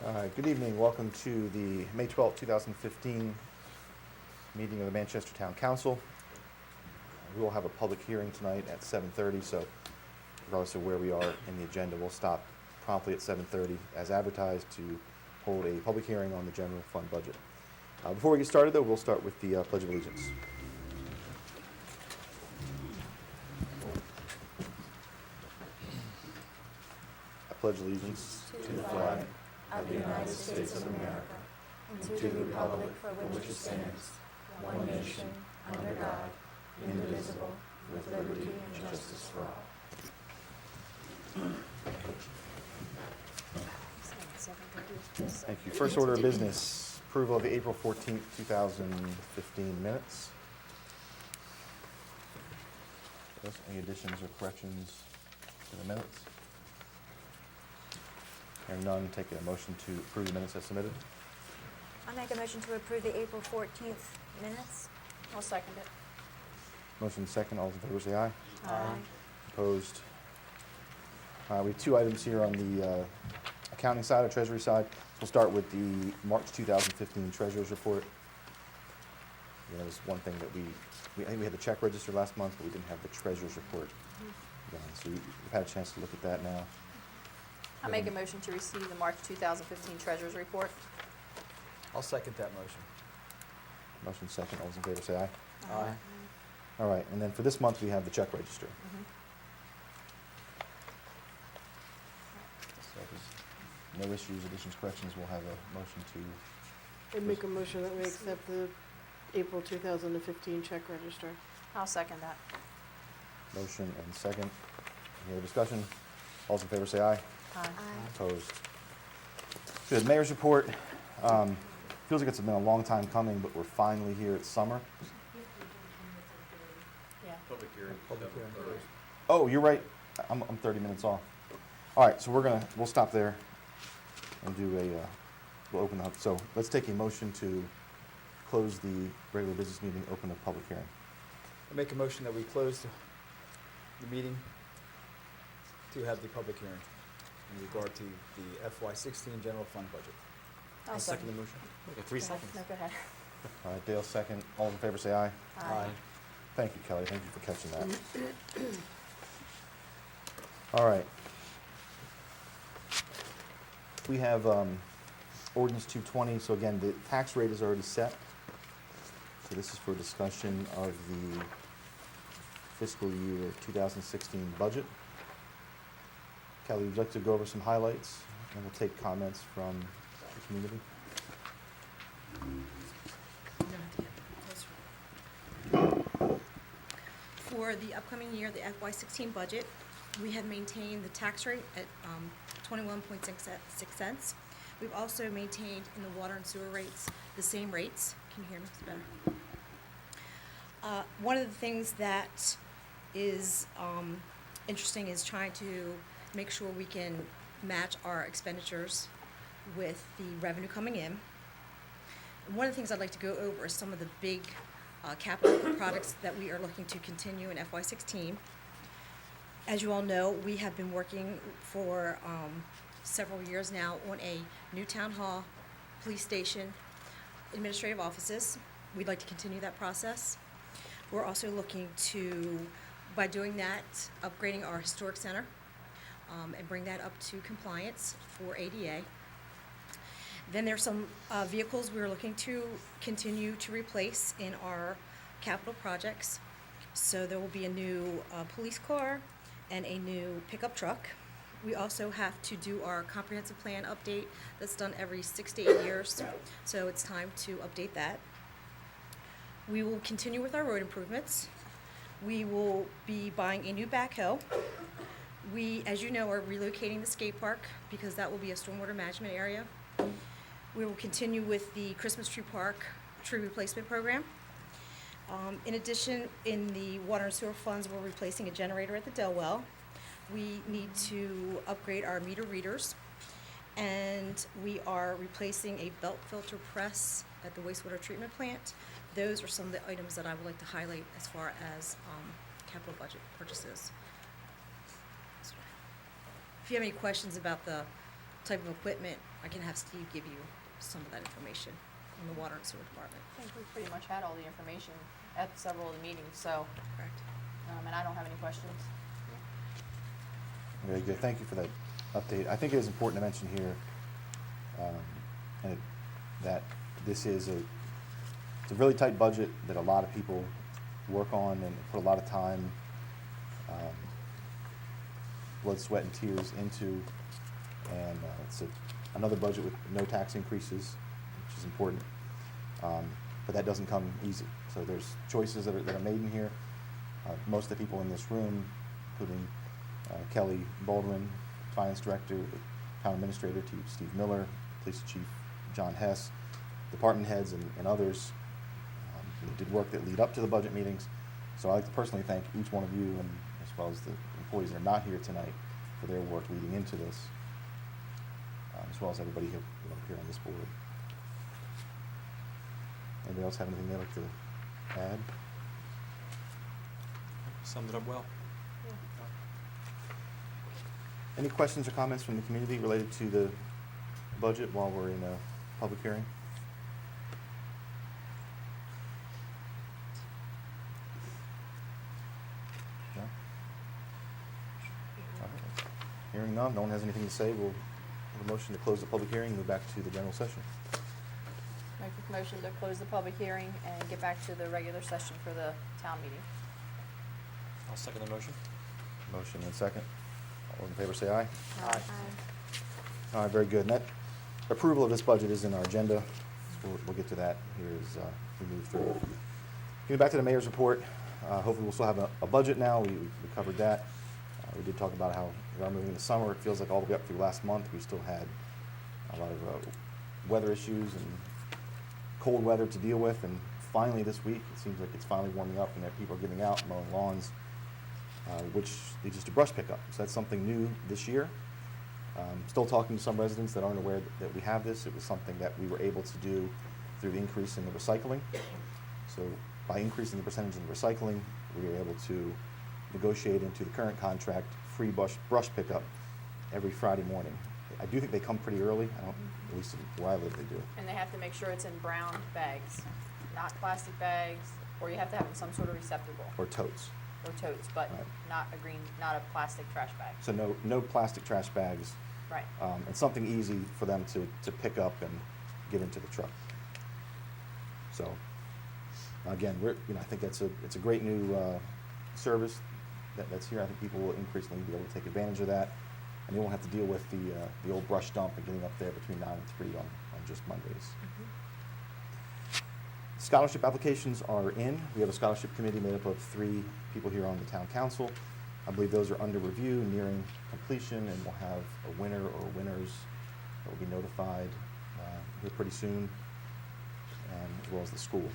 Good evening. Welcome to the May 12th, 2015 meeting of the Manchester Town Council. We will have a public hearing tonight at 7:30, so regardless of where we are in the agenda, we'll stop promptly at 7:30 as advertised to hold a public hearing on the general fund budget. Before we get started, though, we'll start with the Pledge of Allegiance. I pledge allegiance to the flag of the United States of America, and to the republic for which it stands, one nation, under God, indivisible, with liberty and justice for all. Thank you. First order of business, approval of the April 14th, 2015 minutes. Any additions or corrections to the minutes? Hearing none, take a motion to approve the minutes as submitted. I make a motion to approve the April 14th minutes. I'll second it. Motion second, all those in favor say aye. Aye. Opposed? We have two items here on the accounting side or treasury side. We'll start with the March 2015 treasurer's report. That was one thing that I think we had the check register last month, but we didn't have the treasurer's report. So we've had a chance to look at that now. I make a motion to receive the March 2015 Treasurers Report. I'll second that motion. Motion second, all those in favor say aye. Aye. All right, and then for this month, we have the check register. So if there's no issues, additions, corrections, we'll have a motion to, I make a motion that we accept the April 2015 check register. I'll second that. motion and second. Any other discussion? All those in favor say aye. Aye. Opposed? Good, mayor's report. Feels like it's been a long time coming, but we're finally here. It's summer. Yeah. Public hearing first. Oh, you're right. I'm 30 minutes off. All right, so we'll stop there and we'll open up. So let's take a motion to close the regular business meeting, open a public hearing. I make a motion that we close the meeting to have the public hearing in regard to the FY16 general fund budget. I'll second the motion. it. 3 seconds. No, go ahead. All right, Dale, second. All in favor, say aye. Aye. Thank you, Kelly. Thank you for catching that. All right. We have ordinance 220. So again, the tax rate is already set. So this is for discussion of the fiscal year 2016 budget. Kelly, would you like to go over some highlights? And we'll take comments from the community. For the upcoming year, the FY16 budget, we have maintained the tax rate at 21.6 cents. We've also maintained in the water and sewer rates the same rates. Can you hear me? It's better. One of the things that is interesting is trying to make sure we can match our expenditures with the revenue coming in. One of the things I'd like to go over is some of the big capital projects that we are looking to continue in FY16. As you all know, we have been working for several years now on a new town hall, police station, administrative offices. We'd like to continue that process. We're also looking to, by doing that, upgrading our historic center and bring that up to compliance for ADA. Then there's some vehicles we're looking to continue to replace in our capital projects. So there will be a new police car and a new pickup truck. We also have to do our comprehensive plan update that's done every 6 to 8 years. So it's time to update that. We will continue with our road improvements. We will be buying a new backhoe. We, as you know, are relocating the skate park because that will be a stormwater management area. We will continue with the Christmas tree park tree replacement program. In addition, in the water and sewer funds, we're replacing a generator at the Del Well. We need to upgrade our meter readers. And we are replacing a belt filter press at the wastewater treatment plant. Those are some of the items that I would like to highlight as far as capital budget purchases. If you have any questions about the type of equipment, I can have Steve give you some of that information from the water and sewer department. I think we pretty much had all the information at several of the meetings, so, Correct. and I don't have any questions. Very good. Thank you for that update. I think it is important to mention here that this is it's a really tight budget that a lot of people work on and put a lot of time, blood, sweat, and tears into. And it's another budget with no tax increases, which is important. But that doesn't come easy. So there's choices that are made in here. Most of the people in this room, including Kelly Baldwin, Finance Director, the Town Administrator, Steve Miller, Police Chief John Hess, department heads and others did work that lead up to the budget meetings. So I'd like to personally thank each one of you, and as well as the employees that are not here tonight, for their work leading into this, as well as everybody here on this board. Anybody else have anything they'd like to add? Summed it up well. Any questions or comments from the community related to the budget while we're in a public hearing? No? All right. Hearing none, no one has anything to say, we'll have a motion to close the public hearing and move back to the general session. Make a motion to close the public hearing and get back to the regular session for the town meeting. I'll second the motion. Motion and second. All in favor say aye. Aye. All right, very good. And that approval of this budget is in our agenda. So we'll get to that here as we move through. Getting back to the mayor's report, hopefully we'll still have a budget now. We covered that. We did talk about how we are moving in the summer. It feels like all the way up through last month, we still had a lot of weather issues and cold weather to deal with. And finally this week, it seems like it's finally warming up and that people are getting out and mowing lawns, which leads us to brush pickup. So that's something new this year. Still talking to some residents that aren't aware that we have this. It was something that we were able to do through the increase in the recycling. So by increasing the percentage in the recycling, we were able to negotiate into the current contract free brush pickup every Friday morning. I do think they come pretty early. I don't, at least where I live, they do. And they have to make sure it's in brown bags, not plastic bags, or you have to have it in some sort of receptacle, Or totes. or totes, but Right. not a plastic trash bag. So no plastic trash bags. Right. And something easy for them to pick up and get into the truck. So, again, I think it's a great new service that's here. I think people will increasingly be able to take advantage of that, and they won't have to deal with the old brush dump and getting up there between 9 and 3 on just Mondays. Scholarship applications are in. We have a scholarship committee made up of 3 people here on the town council. I believe those are under review, nearing completion, and we'll have a winner or winners that will be notified here pretty soon, and as well as the school.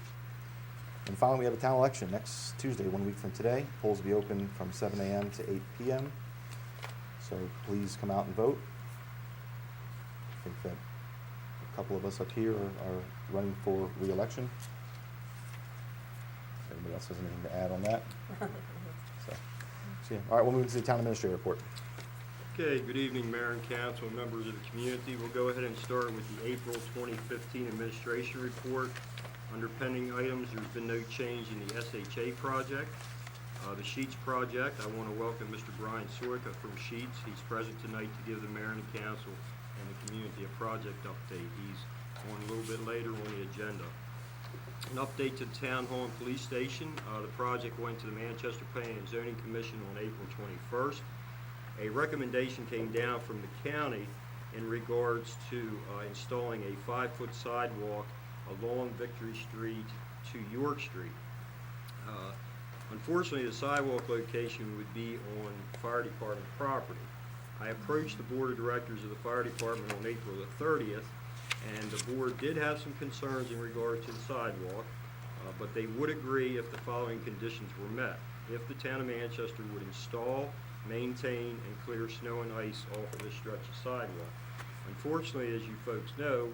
And finally, we have a town election next Tuesday, 1 week from today. Polls will be open from 7 a.m. to 8 p.m. So please come out and vote. I think that a couple of us up here are running for re-election. Anybody else has anything to add on that? So, yeah. All right, we'll move into the town administrator report. Okay, good evening, Mayor and Council, members of the community. We'll go ahead and start with the April 2015 administration report. Under pending items, there's been no change in the SHA project. The Sheets project, I want to welcome Mr. Brian Sorica from Sheets. He's present tonight to give the Mayor and the Council and the community a project update. He's on a little bit later on the agenda. An update to the Town Hall and Police Station. The project went to the Manchester Planning and Zoning Commission on April 21st. A recommendation came down from the county in regards to installing a 5-foot sidewalk along Victory Street to York Street. Unfortunately, the sidewalk location would be on fire department property. I approached the board of directors of the fire department on April the 30th, and the board did have some concerns in regard to the sidewalk, but they would agree if the following conditions were met. If the town of Manchester would install, maintain, and clear snow and ice off of this stretch of sidewalk. Unfortunately, as you folks know,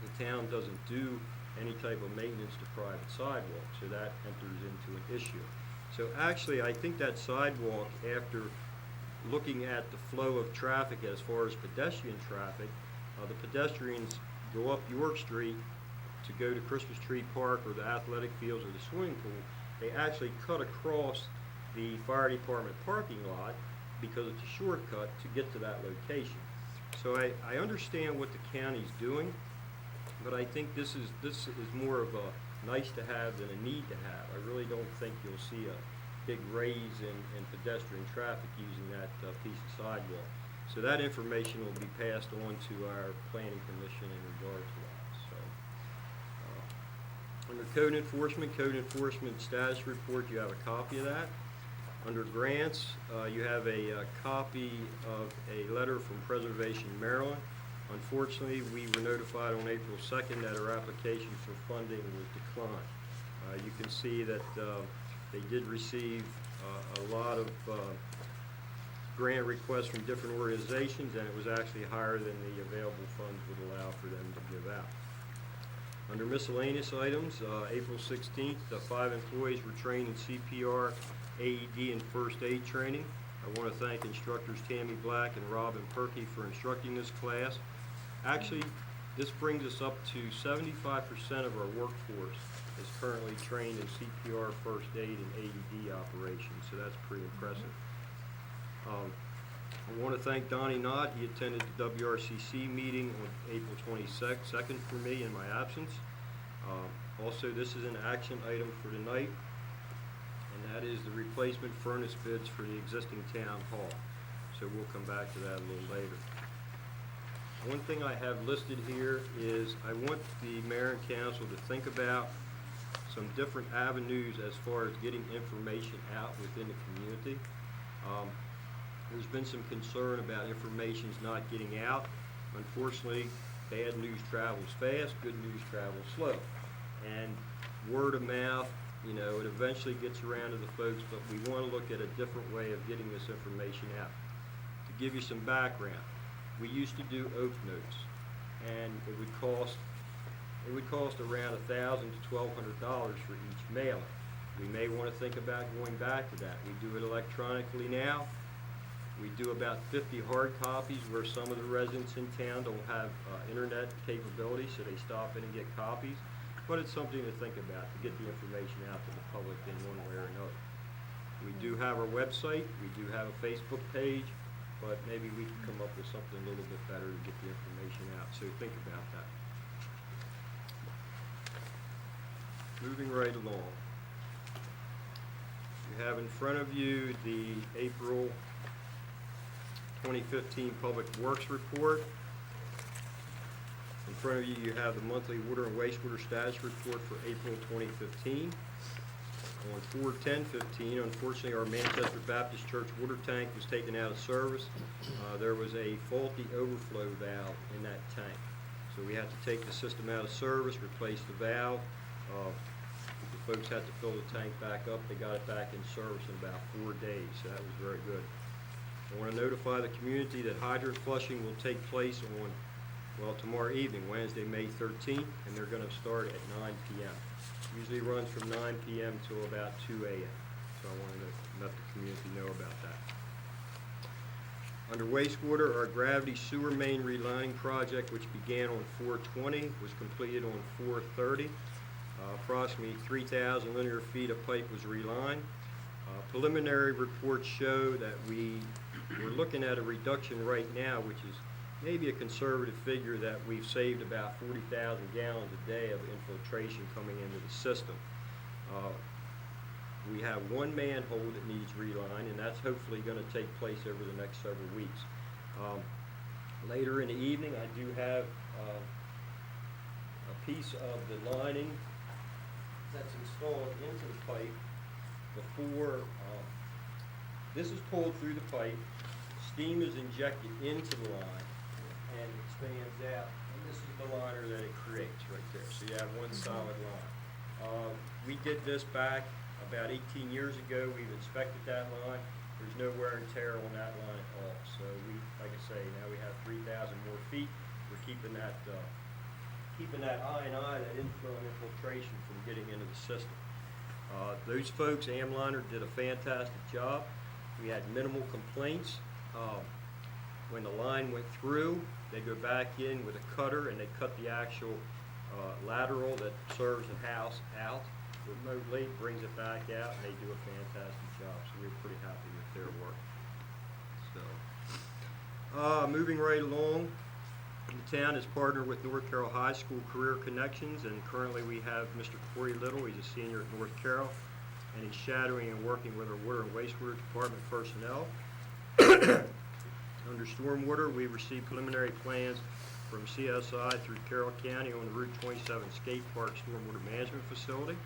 the town doesn't do any type of maintenance to private sidewalks, so that enters into an issue. So actually, I think that sidewalk, after looking at the flow of traffic as far as pedestrian traffic, the pedestrians go up York Street to go to Christmas Tree Park or the athletic fields or the swimming pool. They actually cut across the fire department parking lot because it's a shortcut to get to that location. So I understand what the county's doing, but I think this is more of a nice to have than a need to have. I really don't think you'll see a big raise in pedestrian traffic using that piece of sidewalk. So that information will be passed on to our planning commission in regard to that. So, under code enforcement status report, you have a copy of that. Under grants, you have a copy of a letter from Preservation Maryland. Unfortunately, we were notified on April 2nd that our application for funding was declined. You can see that they did receive a lot of grant requests from different organizations, and it was actually higher than the available funds would allow for them to give out. Under miscellaneous items, April 16th, 5 employees were trained in CPR, AED, and first aid training. I want to thank instructors Tammy Black and Robin Perkey for instructing this class. Actually, this brings us up to 75% of our workforce is currently trained in CPR, first aid, and AED operations, so that's pretty impressive. I want to thank Donnie Knott. He attended the WRCC meeting on April 22nd for me in my absence. Also, this is an action item for tonight, and that is the replacement furnace bids for the existing town hall. So we'll come back to that a little later. One thing I have listed here is I want the mayor and council to think about some different avenues as far as getting information out within the community. There's been some concern about information's not getting out. Unfortunately, bad news travels fast, good news travels slow. And word of mouth, you know, it eventually gets around to the folks, but we want to look at a different way of getting this information out. To give you some background, we used to do oath notes, and it would cost around $1,000 to $1,200 for each mailing. We may want to think about going back to that. We do it electronically now. We do about 50 hard copies where some of the residents in town don't have internet capability, so they stop in and get copies. But it's something to think about to get the information out to the public in one way or another. We do have our website. We do have a Facebook page, but maybe we can come up with something a little bit better to get the information out. So think about that. Moving right along. You have in front of you the April 2015 Public Works Report. In front of you, you have the monthly water and wastewater status report for April 2015. On 4/10/15, unfortunately, our Manchester Baptist Church water tank was taken out of service. There was a faulty overflow valve in that tank. So we had to take the system out of service, replace the valve. The folks had to fill the tank back up. They got it back in service in about 4 days, so that was very good. I want to notify the community that hydrant flushing will take place on, well, tomorrow evening, Wednesday, May 13th, and they're going to start at 9 p.m. Usually runs from 9 p.m. till about 2 a.m. So I wanted to let the community know about that. Under wastewater, our gravity sewer main relining project, which began on 4/20, was completed on 4/30. Approximately 3,000 linear feet of pipe was relined. Preliminary reports show that we're looking at a reduction right now, which is maybe a conservative figure, that we've saved about 40,000 gallons a day of infiltration coming into the system. We have one manhole that needs relined, and that's hopefully going to take place over the next several weeks. Later in the evening, I do have a piece of the lining that's installed into the pipe before this is pulled through the pipe, steam is injected into the line, and it expands out, and this is the liner that it creates right there. So you have one solid line. We did this back about 18 years ago. We've inspected that line. There's no wear and tear on that line at all. So we, like I say, now we have 3,000 more feet. We're keeping that I&I, that inflow and infiltration, from getting into the system. Those folks, Amliner, did a fantastic job. We had minimal complaints. When the line went through, they go back in with a cutter and they cut the actual lateral that serves the house out remotely, brings it back out, and they do a fantastic job. So we're pretty happy with their work. So, moving right along, the town is partnered with North Carroll High School Career Connections, and currently we have Mr. Corey Little. He's a senior at North Carroll, and he's shadowing and working with our water and wastewater department personnel. Under stormwater, we received preliminary plans from CSI through Carroll County on the Route 27 Skate Park Stormwater Management Facility.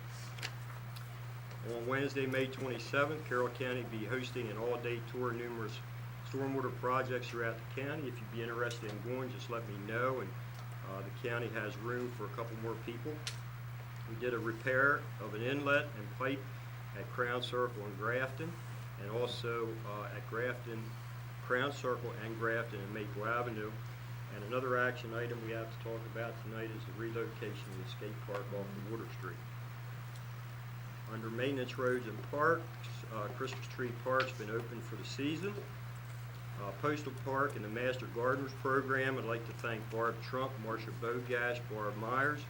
On Wednesday, May 27th, Carroll County will be hosting an all-day tour of numerous stormwater projects throughout the county. If you'd be interested in going, just let me know, and the county has room for a couple more people. We did a repair of an inlet and pipe at Crown Circle in Grafton, and also at Grafton, Crown Circle and Grafton and Maple Avenue. And another action item we have to talk about tonight is the relocation of the skate park off of Water Street. Under maintenance roads and parks, Christmas Tree Park's been open for the season. Postal Park and the Master Gardeners Program, I'd like to thank Barb Trump, Marcia Bogash, Barb Myers,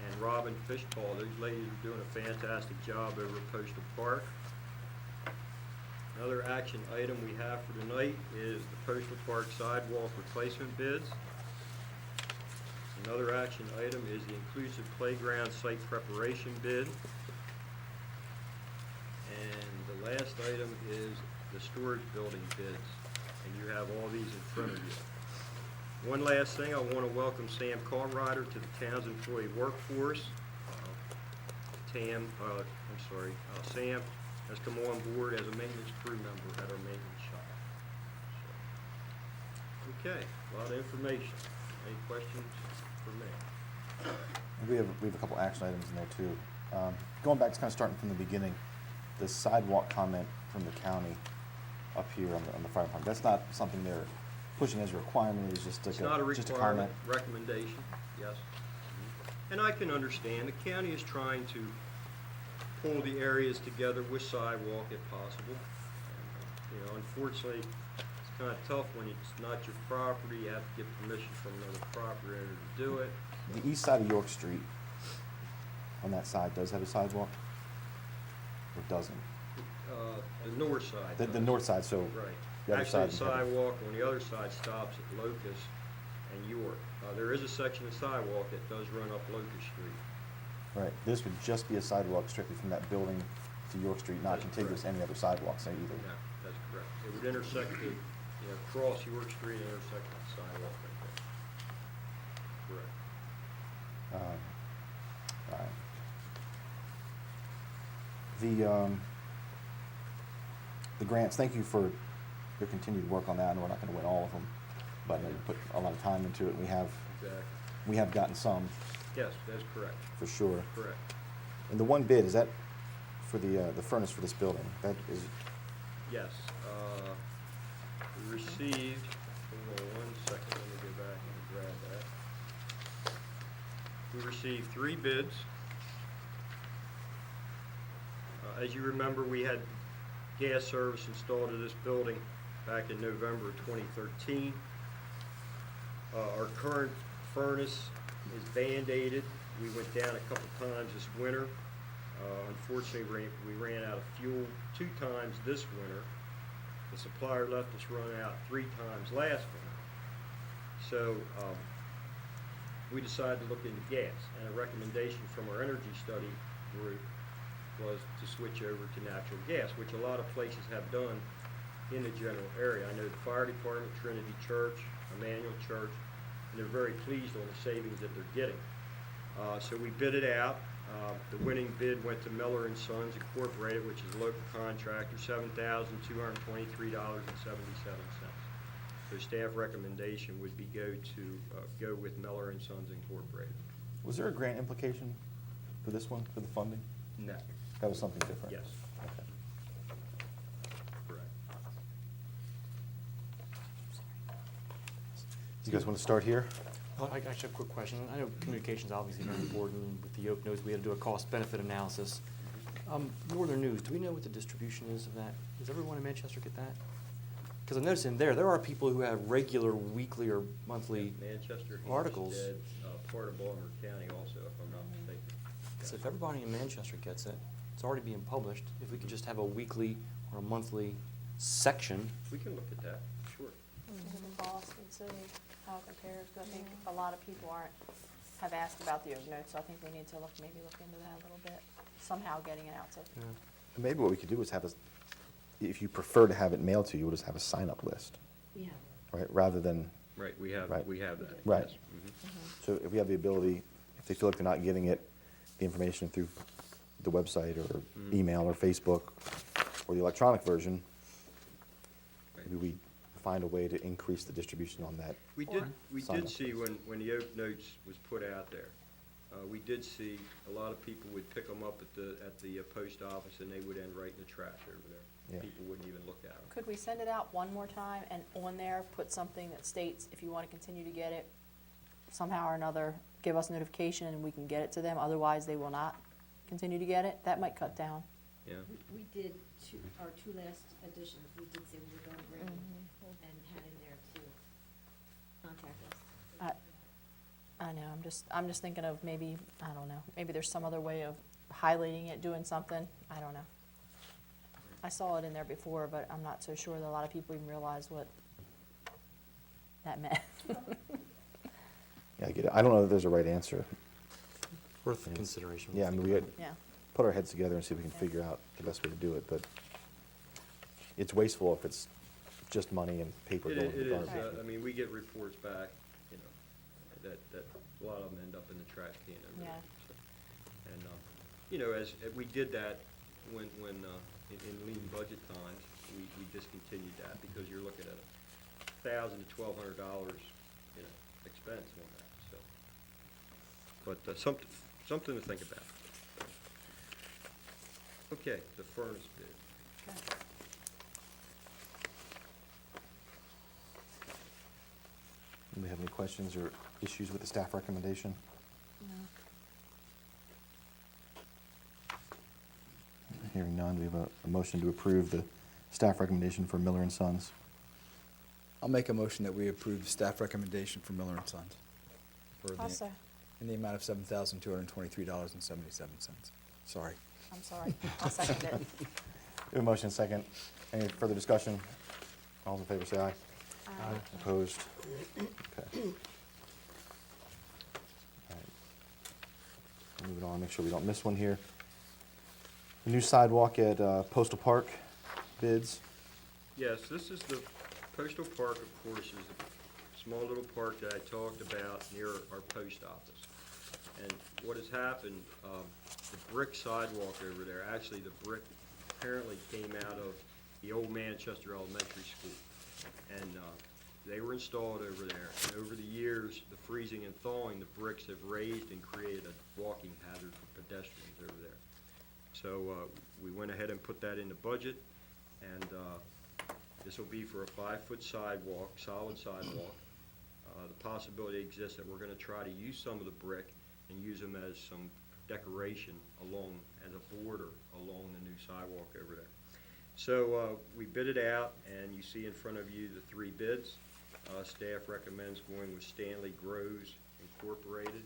and Robin Fishpaw. Those ladies are doing a fantastic job over at Postal Park. Another action item we have for tonight is the Postal Park sidewalk replacement bids. Another action item is the inclusive playground site preparation bid. And the last item is the storage building bids, and you have all these in front of you. One last thing, I want to welcome Sam Conrider to the town's employee workforce. Sam has come on board as a maintenance crew member at our maintenance shop. So, okay, a lot of information. Any questions for me? We have a couple action items in there too. Going back, kind of starting from the beginning, the sidewalk comment from the county up here on the fire department, that's not something they're pushing as a requirement, it's just It's like not a just a requirement, comment. recommendation, yes. And I can understand, the county is trying to pull the areas together with sidewalk if possible. And, unfortunately, it's kind of tough when it's not your property, you have to get permission from another property owner to do it. The east side of York Street, on that side, does have a sidewalk? Or doesn't? The north side. The does. north side, so Right. the other Actually, side. the sidewalk on the other side stops at Locust and York. There is a section of sidewalk that does run up Locust Street. Right, this would just be a sidewalk strictly from that building to York Street, not That's contiguous to correct. any other sidewalks either. No, that's correct. It would intersect the, cross York Street and intersect the sidewalk right there. Correct. Alright. The grants, thank you for your continued work on that, and we're not gonna win all of them, but I know you put a lot of time into it, and Exactly. we have gotten some, Yes, that's correct. for sure. Correct. And the one bid, is that for the furnace for this building? That is, Yes. We received, hold on 1 second, let me go back and grab that. We received 3 bids. As you remember, we had gas service installed in this building back in November of 2013. Our current furnace is Band-Aided. We went down a couple times this winter. Unfortunately, we ran out of fuel 2 times this winter. The supplier left us run out 3 times last winter. So we decided to look into gas, and a recommendation from our energy study group was to switch over to natural gas, which a lot of places have done in the general area. I know the fire department, Trinity Church, Emmanuel Church, and they're very pleased on the savings that they're getting. So we bid it out. The winning bid went to Miller and Sons Incorporated, which is a local contractor, $7,223.77. So staff recommendation would be go with Miller and Sons Incorporated. was there a grant implication for this one, for the funding? No. That was something different? Yes, Okay. correct. You guys want to start here? I actually have a quick question. I know communication's obviously very important. With the Oak Notes, we had to do a cost-benefit analysis. Northern News, do we know what the distribution is of that? Does everyone in Manchester get that? Because I noticed in there are people who have regular weekly or monthly, Manchester, articles. Hampstead, part of Baltimore County also, if I'm not mistaken. so if everybody in Manchester gets it, it's already being published. If we could just have a weekly or a monthly section, We can look at that, sure. Look at the cost and see how it compares, 'cause I think a lot of people have asked about the Oak Notes, so I think we need to maybe look into that a little bit, somehow getting it out to. Maybe what we could do is have if you prefer to have it mailed to you, we'll just have a sign-up list, Yeah. right? Rather than, Right, we Right. have that. Right. yes. Mhm. so if we have the ability, if they feel like they're not getting it, the information through the website or email or Facebook or the electronic version, Right. maybe we find a way to increase the distribution on that. We Or- did Sign up see when the Oak Notes was put out there, we did see a lot of people would pick them up at the post office and they would end right in the trash over there. Yeah. People wouldn't even look at them. Could we send it out one more time and on there put something that states if you want to continue to get it somehow or another, give us notification and we can get it to them, otherwise they will not continue to get it? That might cut down. Yeah, We did our two last editions, we did say we were going to bring and had in there to contact us. I know, I'm just thinking of maybe, I don't know, maybe there's some other way of highlighting it, doing something, I don't know. I saw it in there before, but I'm not so sure that a lot of people even realize what that meant. Yeah, I get it. I don't know that there's a right answer. worth Yes. consideration. Yeah, I mean, we had Yeah, put our heads together and see if we can figure out the best way to do it, but it's wasteful if it's just money and paper it going is, to it the is. garbage. I mean, we get reports back, you know, that a lot of them end up in the trash can over there. Yeah. So, and, you know, as we did that when in lean budget times, we discontinued that because you're looking at $1,000 to $1,200, you know, expense on that, so. But something to think about. Okay, the furnace bid. okay. Do we have any questions or issues with the staff recommendation? Hearing none, do we have a motion to approve the staff recommendation for Miller and Sons? I'll make a motion that we approve the staff recommendation for Miller and Sons. For I'll the- say, In the amount of $7,223.77. Sorry. I'm sorry, I'll second it. We have a motion and second. Any further discussion? All in favor, say aye. Opposed? Okay. All right. Moving on, make sure we don't miss one here. The new sidewalk at Postal Park bids. Yes, this is the Postal Park, of course, is a small little park that I talked about near our post office. And what has happened, the brick sidewalk over there, actually the brick apparently came out of the old Manchester Elementary School. And they were installed over there. And over the years, the freezing and thawing, the bricks have raised and created a walking hazard for pedestrians over there. So we went ahead and put that in the budget, and this will be for a 5-foot sidewalk, solid sidewalk. The possibility exists that we're gonna try to use some of the brick and use them as some decoration as a border along the new sidewalk over there. So we bid it out, and you see in front of you the 3 bids. Staff recommends going with Stanley Groves Incorporated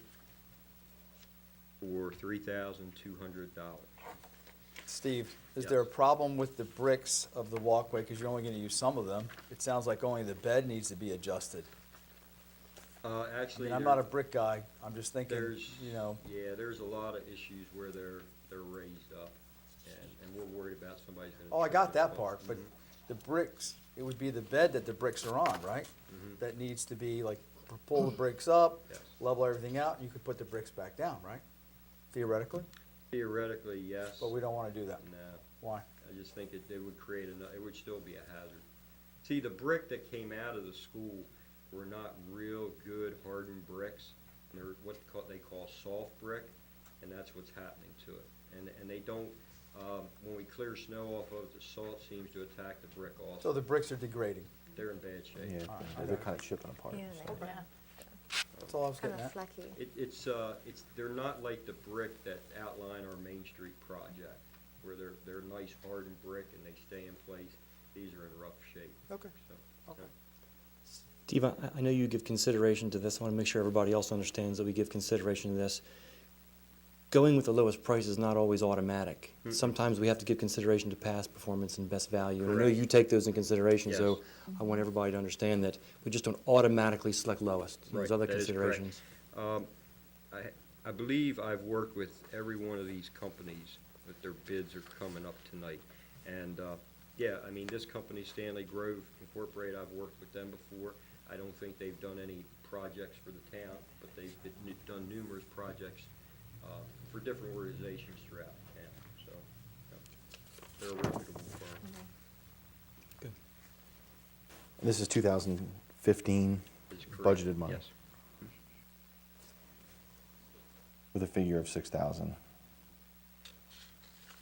for $3,200. Steve, is Yes. there a problem with the bricks of the walkway, because you're only gonna use some of them? It sounds like only the bed needs to be adjusted. I Actually, mean, I'm not a brick guy, I'm just thinking, there's, you know, yeah, there's a lot of issues where they're raised up, and we're worried about somebody's gonna. oh, I trip got and that fall. part, but Mhm. the bricks, it would be the bed that the bricks are on, right? Mhm. That needs to be like, pull the bricks up, Yes. level everything out, and you could put the bricks back down, right? Theoretically, Theoretically, yes. but we don't wanna do that. No, Why? I just think it would create it would still be a hazard. See, the brick that came out of the school were not real good hardened bricks. They're what they call soft brick, and that's what's happening to it. And they don't, when we clear snow off of it, the salt seems to attack the brick So also. the bricks are degrading, They're in bad shape. Yeah, All right. they're kind of chipping apart. Yeah, so. Yeah. that's all I was kind getting of at. flecky. They're not like the brick that outline our Main Street project, where they're nice hardened brick and they stay in place. these are in rough shape, Okay. so. Okay. Steve, I know you give consideration to this. I want to make sure everybody else understands that we give consideration to this. Going with the lowest price is not always automatic. Mm. Sometimes we have to give consideration to past performance and best value. And I know Correct. you take those in consideration, so Yes. I want everybody to understand that we just don't automatically select lowest. There's Right, other that is correct. considerations. I believe I've worked with every one of these companies, that their bids are coming up tonight. And, yeah, I mean, this company, Stanley Grove Incorporated, I've worked with them before. I don't think they've done any projects for the town, but they've done numerous projects for different organizations throughout town, so, they're a reputable firm. Good. This is 2015 Is correct. budgeted money Yes. with a figure of 6,000.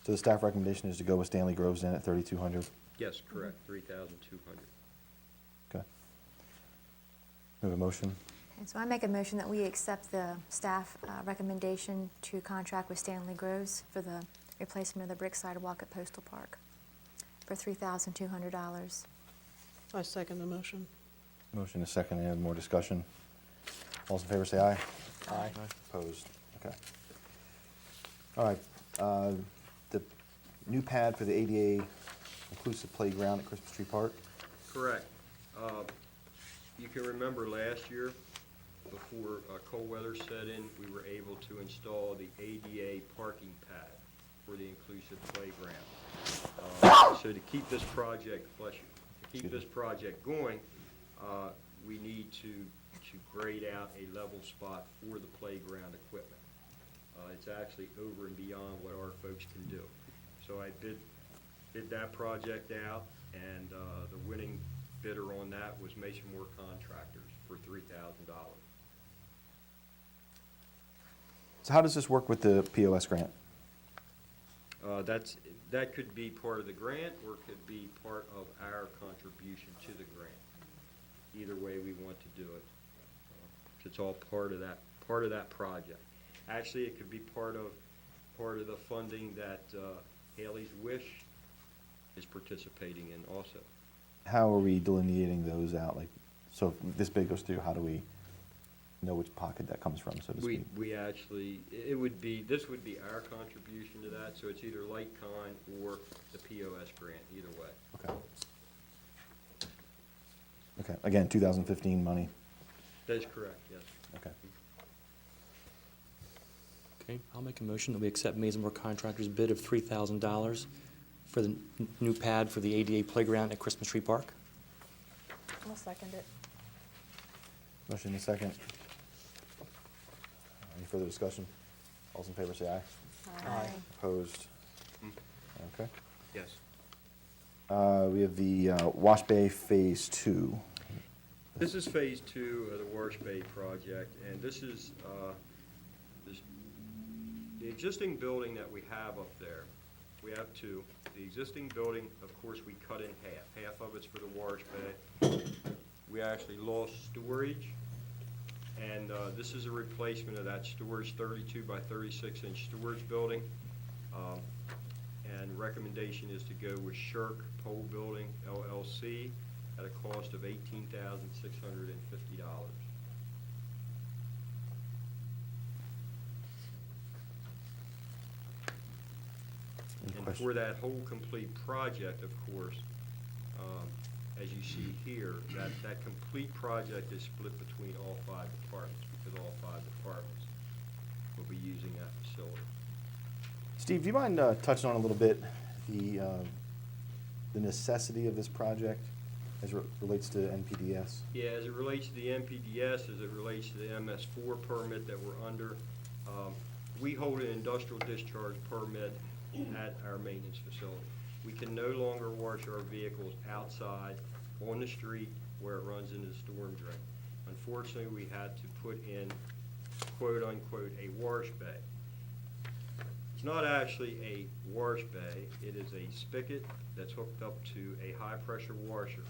So the staff recommendation is to go with Stanley Grove's in at 3,200. Yes, correct, 3,200. Okay. We have a motion. And so I make a motion that we accept the staff recommendation to contract with Stanley Groves for the replacement of the brick sidewalk at Postal Park for $3,200. I second the motion. Motion is second. Any more discussion? All those in favor say aye. Aye. Opposed? Okay. All right. The new pad for the ADA inclusive playground at Christmas Tree Park. Correct. You can remember last year, before cold weather set in, we were able to install the ADA parking pad for the inclusive playground. So to keep this project, bless you, to keep Excuse me. this project going, we need to grade out a level spot for the playground equipment. It's actually over and beyond what our folks can do. So I bid that project out, and the winning bidder on that was Mason Moore Contractors for $3,000. So how does this work with the POS grant? That could be part of the grant, or it could be part of our contribution to the grant. Either way we want to do it. It's all part of that project. Actually, it could be part of the funding that Haley's Wish is participating in also. How are we delineating those out? Like, so if this bid goes through, how do we know which pocket that comes from, so to speak? We actually, this would be our contribution to that, so it's either like kind or the POS grant, either way. Okay. Okay, again, 2015 money. That is correct, yes. Okay. Okay, I'll make a motion that we accept Mason Moore Contractors' bid of $3,000 for the new pad for the ADA playground at Christmas Tree Park. I'll second it. Motion is second. Any further discussion? All those in favor say aye. Aye. Opposed? Okay. Yes. We have the Wash Bay Phase 2. This is phase 2 of the Wash Bay project, and this is, the existing building that we have up there. We have two. The existing building, of course, we cut in half. Half of it's for the Wash Bay. We actually lost storage, and this is a replacement of that storage 32 by 36 inch storage building. And recommendation is to go with Shirk Pole Building LLC at a cost of $18,650. Any And question? for that whole complete project, of course, as you see here, that complete project is split between all 5 departments, because all 5 departments will be using that facility. Steve, do you mind touching on a little bit the necessity of this project as it relates to NPDS? Yeah, as it relates to the NPDS, as it relates to the MS4 permit that we're under, we hold an industrial discharge permit at our maintenance facility. We can no longer wash our vehicles outside on the street where it runs into the storm drain. Unfortunately, we had to put in quote-unquote a wash bay. It's not actually a wash bay, it is a spigot that's hooked up to a high-pressure washer.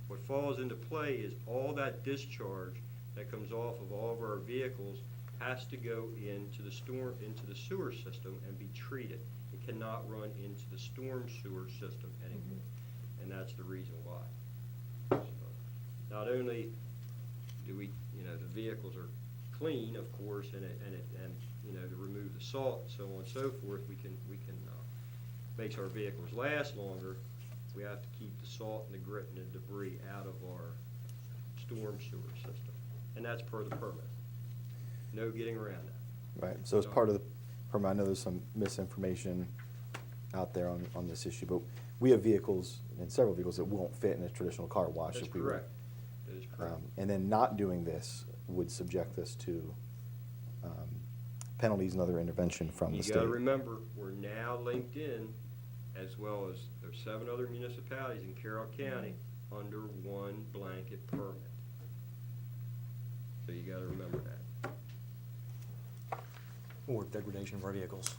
What falls into play is all that discharge that comes off of all of our vehicles has to go into the sewer system and be treated. It cannot run into the storm sewer system anymore. and that's the reason why. So, not only do we, the vehicles are clean, of course, and to remove the salt and so on and so forth, we can makes our vehicles last longer. We have to keep the salt and the grit and the debris out of our storm sewer system, and that's per the permit. No getting around that. Right, so as part of the permit, I know there's some misinformation out there on this issue, but we have vehicles, and several vehicles, that won't fit in a traditional car wash. That's if we were- correct. That is correct. And then not doing this would subject us to penalties and other intervention from the You state. gotta remember, we're now linked in, as well as there's 7 other municipalities in Carroll County under one blanket permit. So you gotta remember that. Or degradation of our vehicles.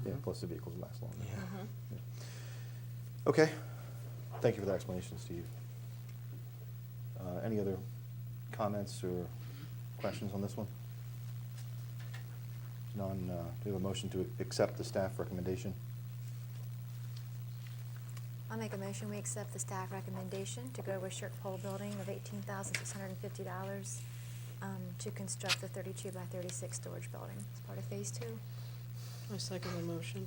Yeah, plus the vehicles last longer. Yeah. Okay, thank you for the explanation, Steve. Any other comments or questions on this one? None, do we have a motion to accept the staff recommendation? I'll make a motion, we accept the staff recommendation to go with Shirk Pole Building of $18,650 to construct the 32 by 36 storage building as part of Phase 2. I second the motion.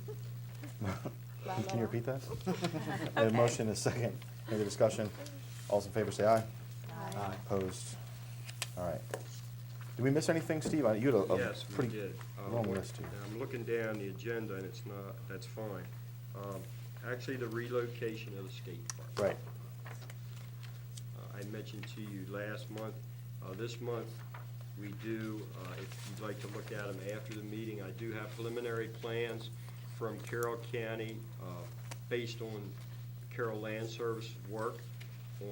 Can you repeat that? A motion, a second. Any other discussion? All those in favor say aye. Aye. Opposed? All right. Did we miss anything, Steve? You had a Yes, we pretty did. long list here. I'm looking down the agenda and it's not, that's fine. Actually, the relocation of the skate park. Right. I mentioned to you last month, this month, we do, if you'd like to look at them after the meeting, I do have preliminary plans from Carroll County, based on Carroll Land Service work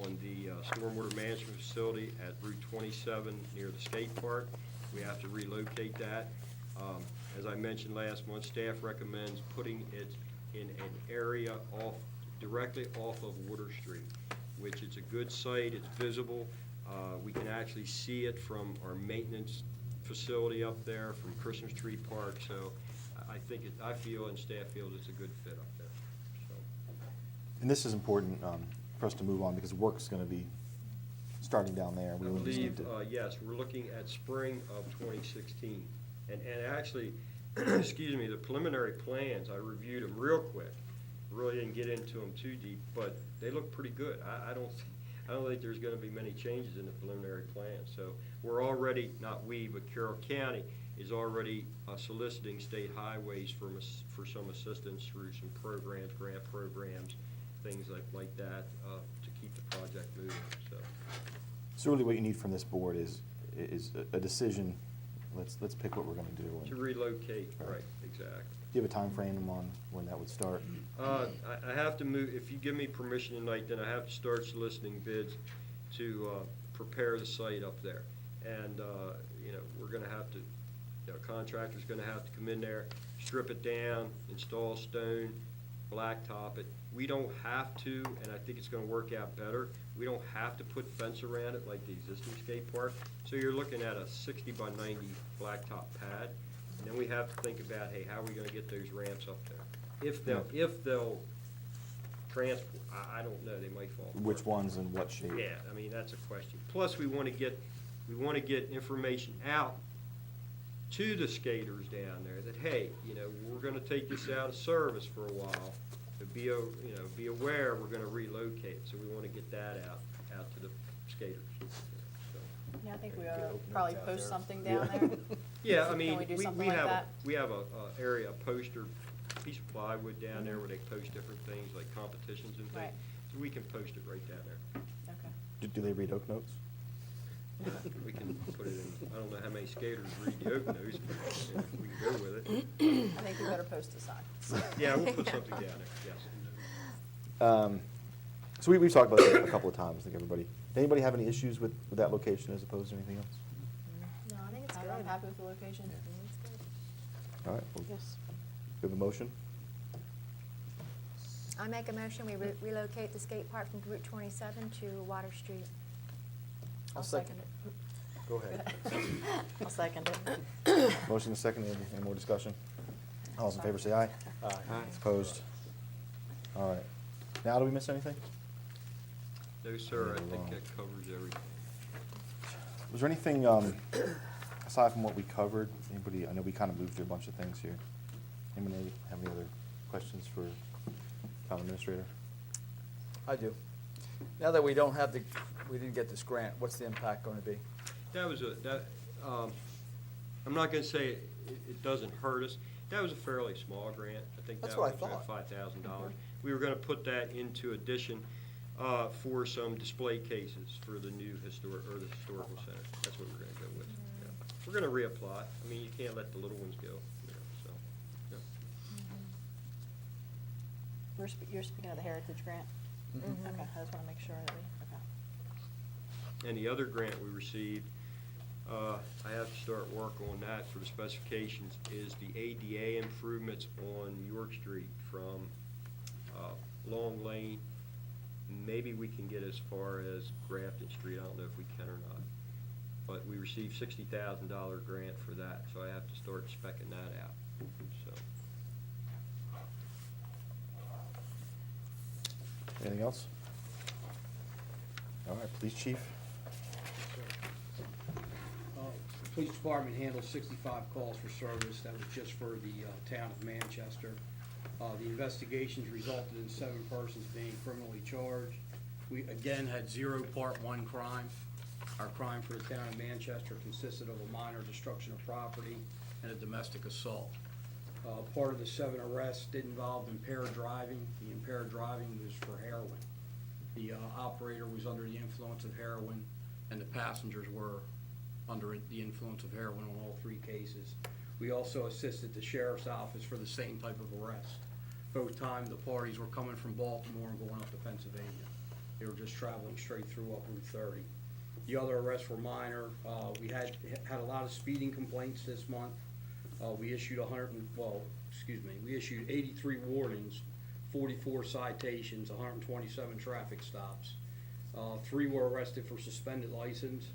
on the stormwater management facility at Route 27 near the skate park. We have to relocate that. As I mentioned last month, staff recommends putting it in an area directly off of Water Street, which is a good site, it's visible. We can actually see it from our maintenance facility up there, from Christmas Tree Park, so I feel and staff feels it's a good fit up there, so. And this is important for us to move on because work's going to be starting down there. I We just need believe, to- yes, we're looking at spring of 2016. And actually, excuse me, the preliminary plans, I reviewed them real quick. Really didn't get into them too deep, but they look pretty good. I don't think there's gonna be many changes in the preliminary plans. So we're already, not we, but Carroll County is already soliciting state highways for some assistance through some programs, grant programs, things like that, to keep the project moving, so. So really what you need from this board is a decision. Let's pick what we're going to do. To relocate, right, exactly. Do you have a time frame on when that would start? I have to move, if you give me permission tonight, then I have to start soliciting bids to prepare the site up there. And, we're gonna have to, contractor's gonna have to come in there, strip it down, install stone, blacktop it. We don't have to, and I think it's gonna work out better, we don't have to put fence around it like the existing skate park. So you're looking at a 60 by 90 blacktop pad. And then we have to think about, hey, how are we gonna get those ramps up there? If they'll transport, I don't know, they might fall apart. Which ones and what shape? Yeah, I mean, that's a question. Plus, we wanna get information out to the skaters down there that, hey, we're gonna take this out of service for a while. So be aware, we're gonna relocate, so we wanna get that out to the skaters. So, Yeah, I think we Get ought to open probably notes out post there. something down there. yeah, I Can mean, we do we something like have, that? we have a area, a poster, piece of plywood down there where they post different things, like competitions and Right. things. So we can post it right down there. Okay. Do they read Oak Notes? We can put it in, I don't know how many skaters read the Oak News, but we can go with it. I think we better post a sign. Yeah, we'll put something down there, yes. So we've talked about that a couple of times, I think everybody. Did anybody have any issues with that location as opposed to anything else? No, I think it's good. I'm happy with the location. It's good. All right, well, Yes. we have a motion? I make a motion, we relocate the skate park from Route 27 to Water Street. I'll I'll second second it. Go ahead. I'll second it. Motion and second, any more discussion? All those in favor say aye. Aye. Opposed? All right. Now, do we miss anything? No, sir, I Any think wrong? that covers everything. Was there anything, aside from what we covered, anybody, I know we kind of moved through a bunch of things here. Anybody have any other questions for town administrator? I do. Now that we don't have we didn't get this grant, what's the impact going to be? That was I'm not gonna say it doesn't hurt us. That was a fairly small grant. I think That's that what I was thought. about $5,000. We were gonna put that into addition for some display cases for the new historical center. That's what we're gonna go with. Yeah. We're gonna reapply. I mean, you can't let the little ones go, so, yeah. You're speaking of the Heritage Grant? Okay, I just wanna make sure that okay. And the other grant we received, I have to start work on that for the specifications, is the ADA improvements on York Street from Long Lane. Maybe we can get as far as Grafton Street, I don't know if we can or not. But we received $60,000 grant for that, so I have to start specking that out, so. Anything else? All right, police chief? The police department handled 65 calls for service. That was just for the town of Manchester. The investigations resulted in 7 persons being criminally charged. We again had 0 Part 1 crime. Our crime for the town of Manchester consisted of a minor destruction of property and a domestic assault. Part of the 7 arrests did involve impaired driving. The impaired driving was for heroin. The operator was under the influence of heroin, and the passengers were under the influence of heroin on all 3 cases. We also assisted the sheriff's office for the same type of arrest. Both times, the parties were coming from Baltimore and going up to Pennsylvania. They were just traveling straight through up Route 30. The other arrests were minor. We had a lot of speeding complaints this month. We issued we issued 83 warnings, 44 citations, 127 traffic stops. 3 were arrested for suspended license.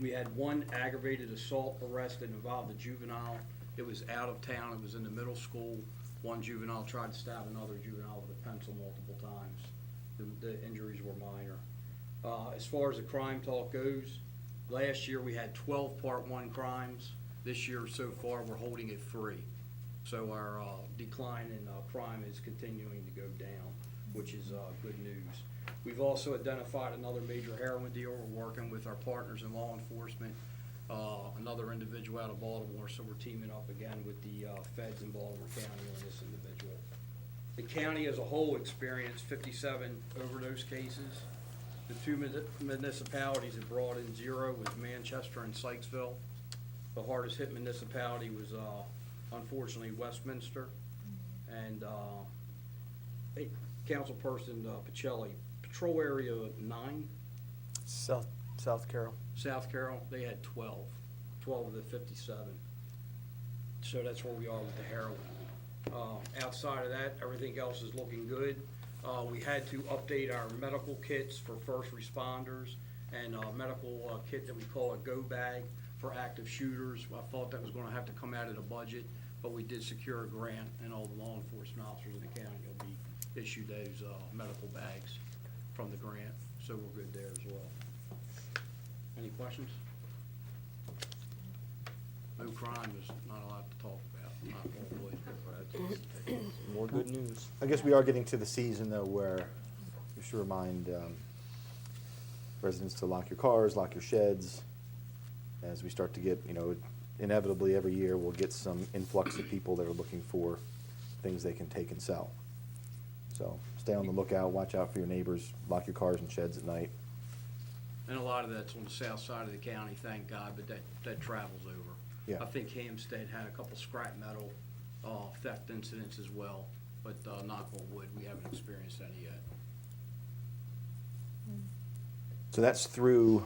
We had 1 aggravated assault arrest that involved a juvenile. It was out of town, it was in the middle school. 1 juvenile tried to stab another juvenile with a pencil multiple times. The injuries were minor. As far as the crime talk goes, last year we had 12 Part 1 crimes. This year so far, we're holding at 3. So our decline in crime is continuing to go down, which is good news. We've also identified another major heroin deal. We're working with our partners in law enforcement, another individual out of Baltimore, so we're teaming up again with the feds in Baltimore County on this individual. The county as a whole experienced 57 overdose cases. The 2 municipalities that brought in 0 was Manchester and Sykesville. The hardest hit municipality was unfortunately Westminster. And hey, Councilperson Pacelli, Patrol Area 9, South Carroll. South Carroll, they had 12 of the 57. So that's where we are with the heroin. Outside of that, everything else is looking good. We had to update our medical kits for first responders and a medical kit that we call a go bag for active shooters. I thought that was gonna have to come out of the budget, but we did secure a grant, and all the law enforcement officers in the county will be issued those medical bags from the grant, so we're good there as well. Any questions? No crime is not a lot to talk about, not hopefully. More good news. I guess we are getting to the season, though, where we should remind residents to lock your cars, lock your sheds, as we start to get, inevitably every year, we'll get some influx of people that are looking for things they can take and sell. So stay on the lookout, watch out for your neighbors, lock your cars and sheds at night. And a lot of that's on the south side of the county, thank God, but that travels over. Yeah. I think Hampstead had a couple scrap metal theft incidents as well, but knock on wood, we haven't experienced any yet. So that's through,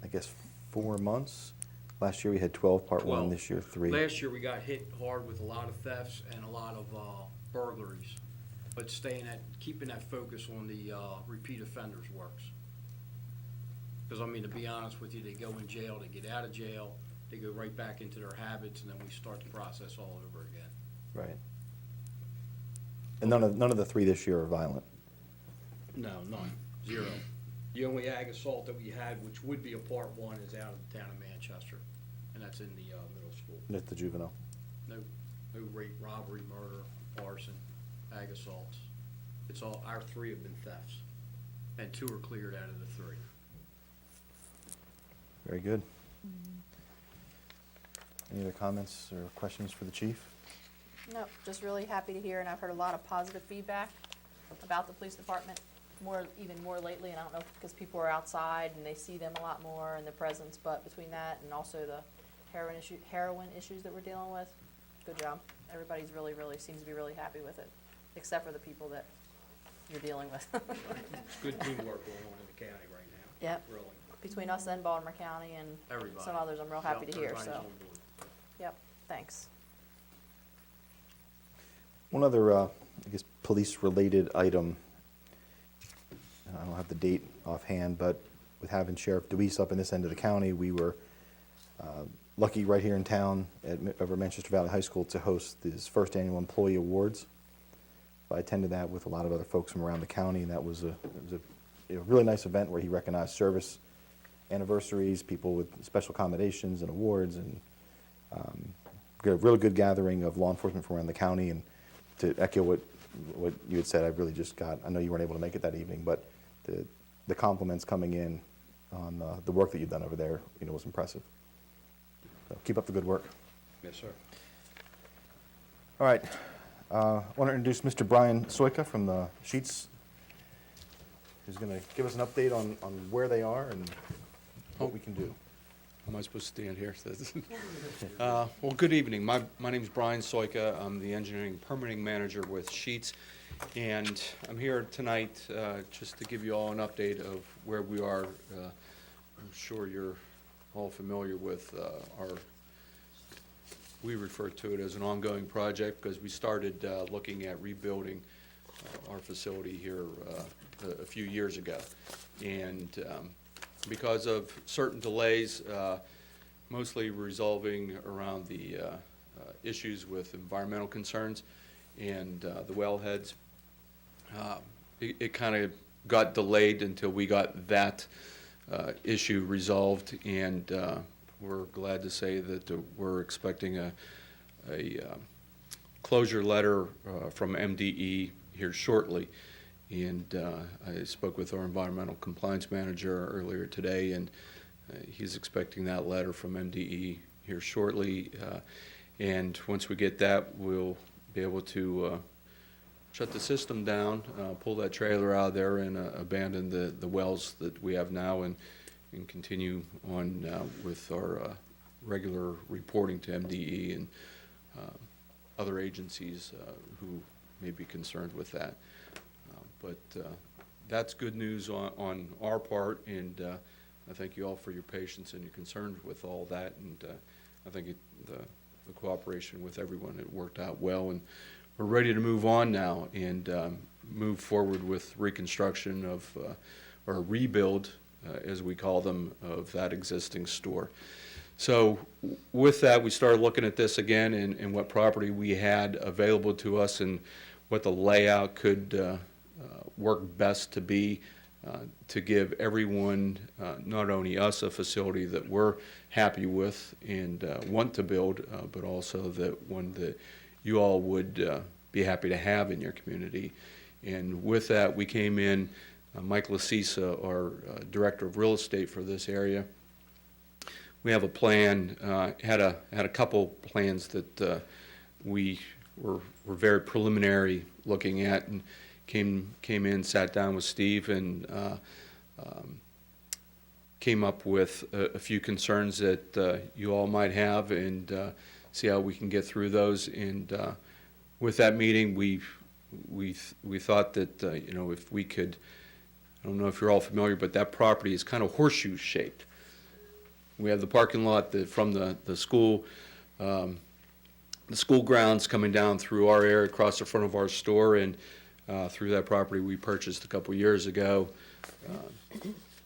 I guess, 4 months. Last year we had 12 Part 1, 12. this year 3. Last year, we got hit hard with a lot of thefts and a lot of burglaries, but keeping that focus on the repeat offenders works. Because, to be honest with you, they go in jail, they get out of jail, they go right back into their habits, and then we start the process all over again. Right. And none of the 3 this year are violent. No, none, 0. The only ag assault that we had, which would be a part 1, is out of the town of Manchester, and that's in the middle school. At the juvenile. No rape, robbery, murder, arson, ag assaults. It's all, our 3 have been thefts, and 2 are cleared out of the 3. Very good. Any other comments or questions for the chief? No, just really happy to hear, and I've heard a lot of positive feedback about the police department, even more lately, and I don't know, because people are outside and they see them a lot more and their presence, but between that and also the heroin issues that we're dealing with, good job. Everybody's really seems to be really happy with it, except for the people that you're dealing with. It's good teamwork going on in the county right now. Yep. Really. Between us and Baltimore County and Everybody. some others, I'm real happy Yep, to hear, everybody's so, on board. yep, thanks. One other, I guess, police-related item. I don't have the date offhand, but with having Sheriff Deweese up in this end of the county, we were lucky right here in town over Manchester Valley High School to host his first annual Employee Awards. I attended that with a lot of other folks from around the county, and that was a really nice event where he recognized service anniversaries, people with special accommodations and awards, and a really good gathering of law enforcement from around the county. And to echo what you had said, I really just got, I know you weren't able to make it that evening, but the compliments coming in on the work that you've done over there, was impressive. So keep up the good work. Yes, sir. All right, I want to introduce Mr. Brian Soika from the Sheets, who's going to give us an update on where they are and what we can do. Am I supposed to stand here? Well, good evening. My name's Brian Soika. I'm the engineering permitting manager with Sheets, and I'm here tonight just to give you all an update of where we are. I'm sure you're all familiar with we refer to it as an ongoing project because we started looking at rebuilding our facility here a few years ago. And because of certain delays, mostly resolving around the issues with environmental concerns and the wellheads, it kind of got delayed until we got that issue resolved, and we're glad to say that we're expecting a closure letter from MDE here shortly. And I spoke with our environmental compliance manager earlier today, and he's expecting that letter from MDE here shortly. And once we get that, we'll be able to shut the system down, pull that trailer out of there, and abandon the wells that we have now, and continue on with our regular reporting to MDE and other agencies who may be concerned with that. But that's good news on our part, and I thank you all for your patience and your concern with all that. And I think the cooperation with everyone, it worked out well, and we're ready to move on now and move forward with reconstruction of or rebuild, as we call them, of that existing store. So with that, we started looking at this again and what property we had available to us and what the layout could work best to be to give everyone, not only us, a facility that we're happy with and want to build, but also that one that you all would be happy to have in your community. And with that, we came in, Mike Lasisa, our Director of Real Estate for this area. We have a plan, had a couple plans that we were very preliminary looking at, and came in, sat down with Steve, and came up with a few concerns that you all might have, and see how we can get through those. And with that meeting, we thought that if we could, I don't know if you're all familiar, but that property is kind of horseshoe shaped. We have the parking lot from the school. The school grounds coming down through our area, across the front of our store, and through that property we purchased a couple years ago,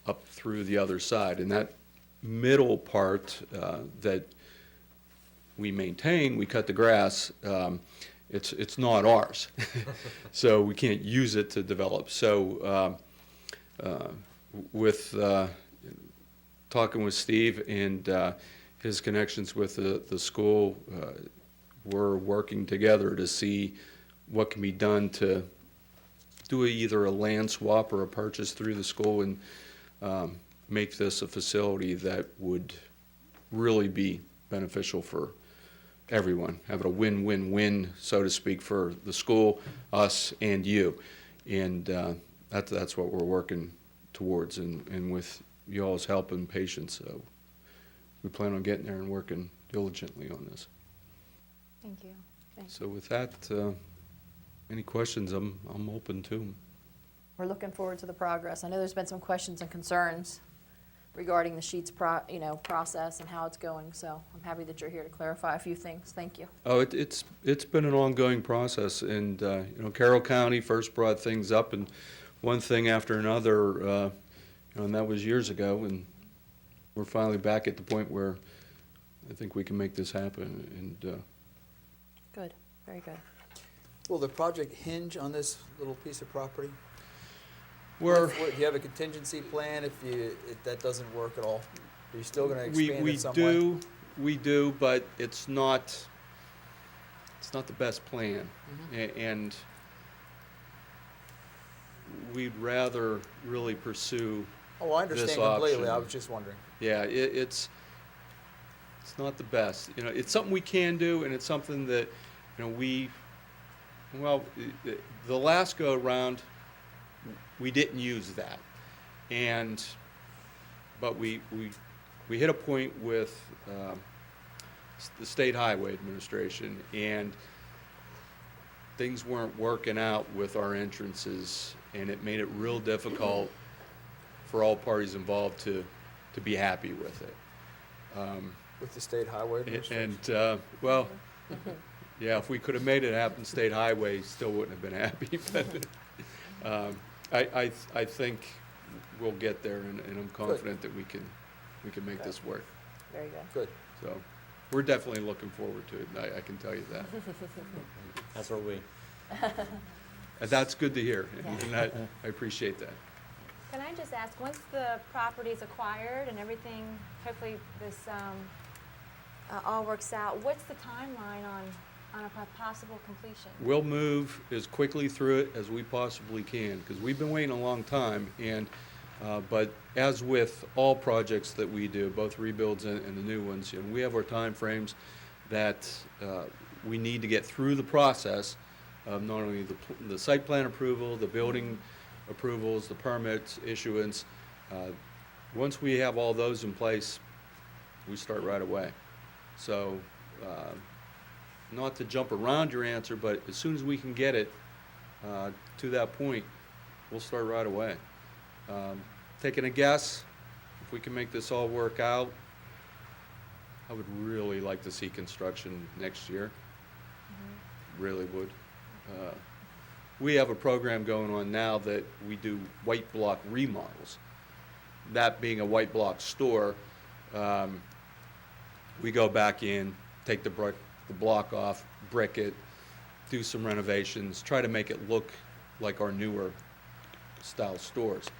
up through the other side. And that middle part that we maintain, we cut the grass, it's not ours. So we can't use it to develop. So with talking with Steve and his connections with the school, we're working together to see what can be done to do either a land swap or a purchase through the school and make this a facility that would really be beneficial for everyone, have it a win-win-win, so to speak, for the school, us, and you. And that's what we're working towards, and with y'all's help and patience, we plan on getting there and working diligently on this. Thank you. Thanks. So with that, any questions, I'm open to them. We're looking forward to the progress. I know there's been some questions and concerns regarding the Sheets process and how it's going, so I'm happy that you're here to clarify a few things. Thank you. Oh, it's been an ongoing process, and Carroll County first brought things up, and one thing after another, and that was years ago, and we're finally back at the point where I think we can make this happen, and Good, very good. Will the project hinge on this little piece of property? we're. Do you have a contingency plan if that doesn't work at all? Are you still gonna expand We it some way? we do, but it's not the best plan. And we'd rather really pursue, Oh, I understand this completely, I option. was just wondering. yeah, it's not the best. It's something we can do, and it's something that, the last go-around, we didn't use that. But we hit a point with the State Highway Administration, and things weren't working out with our entrances, and it made it real difficult for all parties involved to be happy with it. With the state highway administration? And, yeah, if we could have made it happen, State Highway still wouldn't have been happy. But I think we'll get there, and I'm confident that we can make this work. Very good. Good. So we're definitely looking forward to it, I can tell you that. That's where we. And that's good to hear, Yeah. and I appreciate that. Can I just ask, once the property's acquired and everything, hopefully this all works out, what's the timeline on a possible completion? We'll move as quickly through it as we possibly can, because we've been waiting a long time, and, but as with all projects that we do, both rebuilds and the new ones, we have our timeframes that we need to get through the process of not only the site plan approval, the building approvals, the permits, issuance. Once we have all those in place, we start right away. So, not to jump around your answer, but as soon as we can get it to that point, we'll start right away. Taking a guess, if we can make this all work out, I would really like to see construction next year. Really would. We have a program going on now that we do white block remodels. That being a white block store, we go back in, take the block off, brick it, do some renovations, try to make it look like our newer style stores.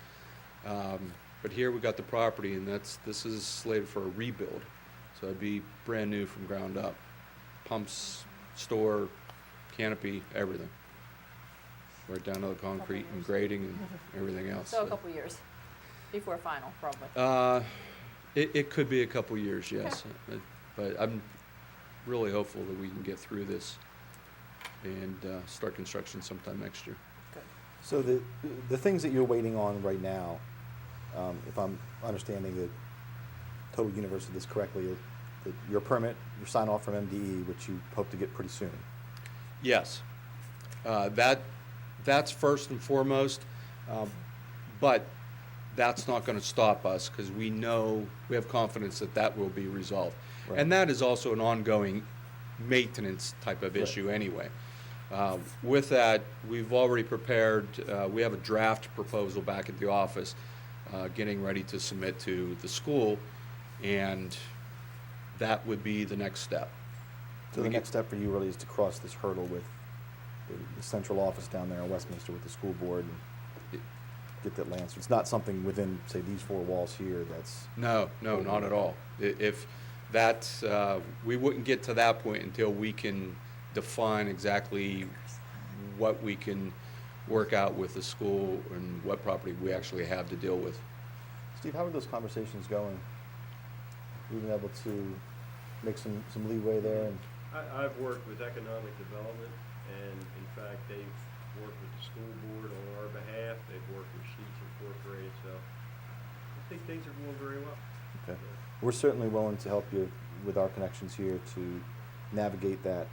But here we got the property, and this is slated for a rebuild. So it'd be brand new from ground up. Pumps, store, canopy, everything. Right down to the concrete and grading and everything else. So a couple years before final, probably. It could be a couple years, yes. But I'm really hopeful that we can get through this and start construction sometime next year. So the things that you're waiting on right now, if I'm understanding the total universe of this correctly, your permit, your sign off from MDE, which you hope to get pretty soon. Yes. That's first and foremost, but that's not going to stop us, because we have confidence that will be resolved. Right. And that is also an ongoing maintenance type of Right. issue anyway. With that, we've already prepared, we have a draft proposal back at the office, getting ready to submit to the school, and that would be the next step. So the next step for you really is to cross this hurdle with the central office down there in Westminster with the school board and get that land. So it's not something within, say, these four walls here that's, No, not at all. If that's, we wouldn't get to that point until we can define exactly what we can work out with the school and what property we actually have to deal with. Steve, how are those conversations going? We've been able to make some leeway there and, I've worked with economic development, and in fact, they've worked with the school board on our behalf. They've worked with Sheets Incorporated, so I think things are going very well. okay. We're certainly willing to help you with our connections here to navigate that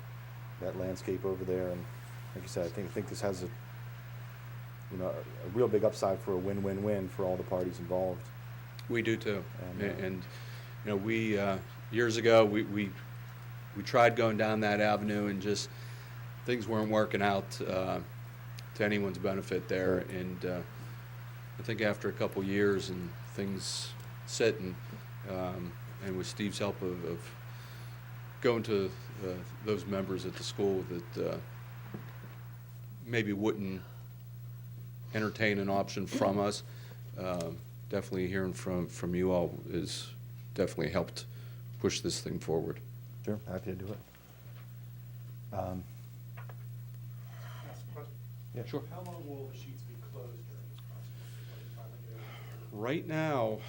landscape over there. And like you said, I think this has a real big upside for a win-win-win for all the parties involved. We do too. And, And, we, years ago, we tried going down that avenue and just, things weren't working out to anyone's benefit there. And I think after a couple years and things sitting, and with Steve's help of going to those members at the school that maybe wouldn't entertain an option from us, definitely hearing from you all is definitely helped push this thing forward. Sure, happy to do it. Ask a question. Yeah, sure. How long will the sheets be closed during this process? When you finally get it? Right now,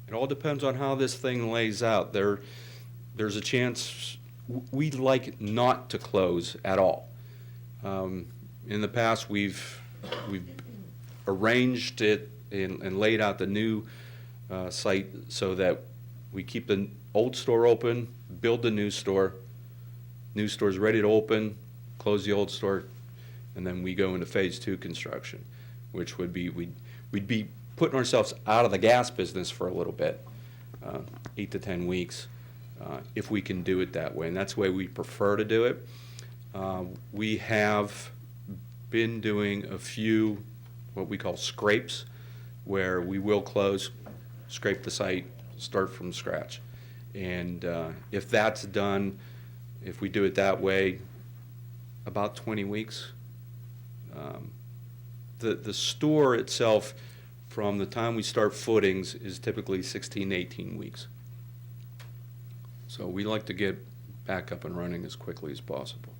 it all depends on how this thing lays out. There's a chance, we'd like not to close at all. In the past, we've arranged it and laid out the new site so that we keep the old store open, build the new store. New store's ready to open, close the old store, and then we go into phase 2 construction, which would be, we'd be putting ourselves out of the gas business for a little bit, 8 to 10 weeks, if we can do it that way. And that's the way we prefer to do it. We have been doing a few what we call scrapes, where we will close, scrape the site, start from scratch. And if that's done, if we do it that way, about 20 weeks. The store itself, from the time we start footings, is typically 16 to 18 weeks. So we like to get back up and running as quickly as possible.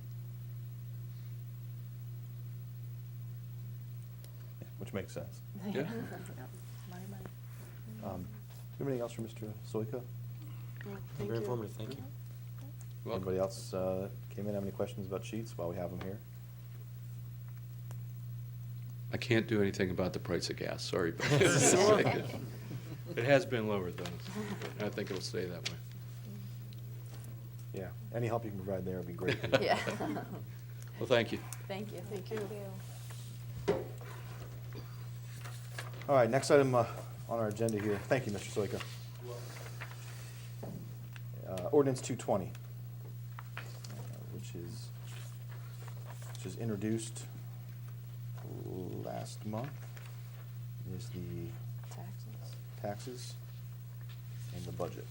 Which makes sense. Yeah. Money, money. Anything else from Mr. Soika? Thank Very you. informative, thank you. Welcome. Anybody else came in, have any questions about sheets while we have them here? I can't do anything about the price of gas, sorry. But it has been lower though, and I think it'll stay that way. Yeah, any help you can provide there would be great. Yeah. Well, thank you. Thank you. Thank you. All right, next item on our agenda here. Thank you, Mr. Soika. Ordinance 220, which is introduced last month, is the Taxes. taxes and the budget.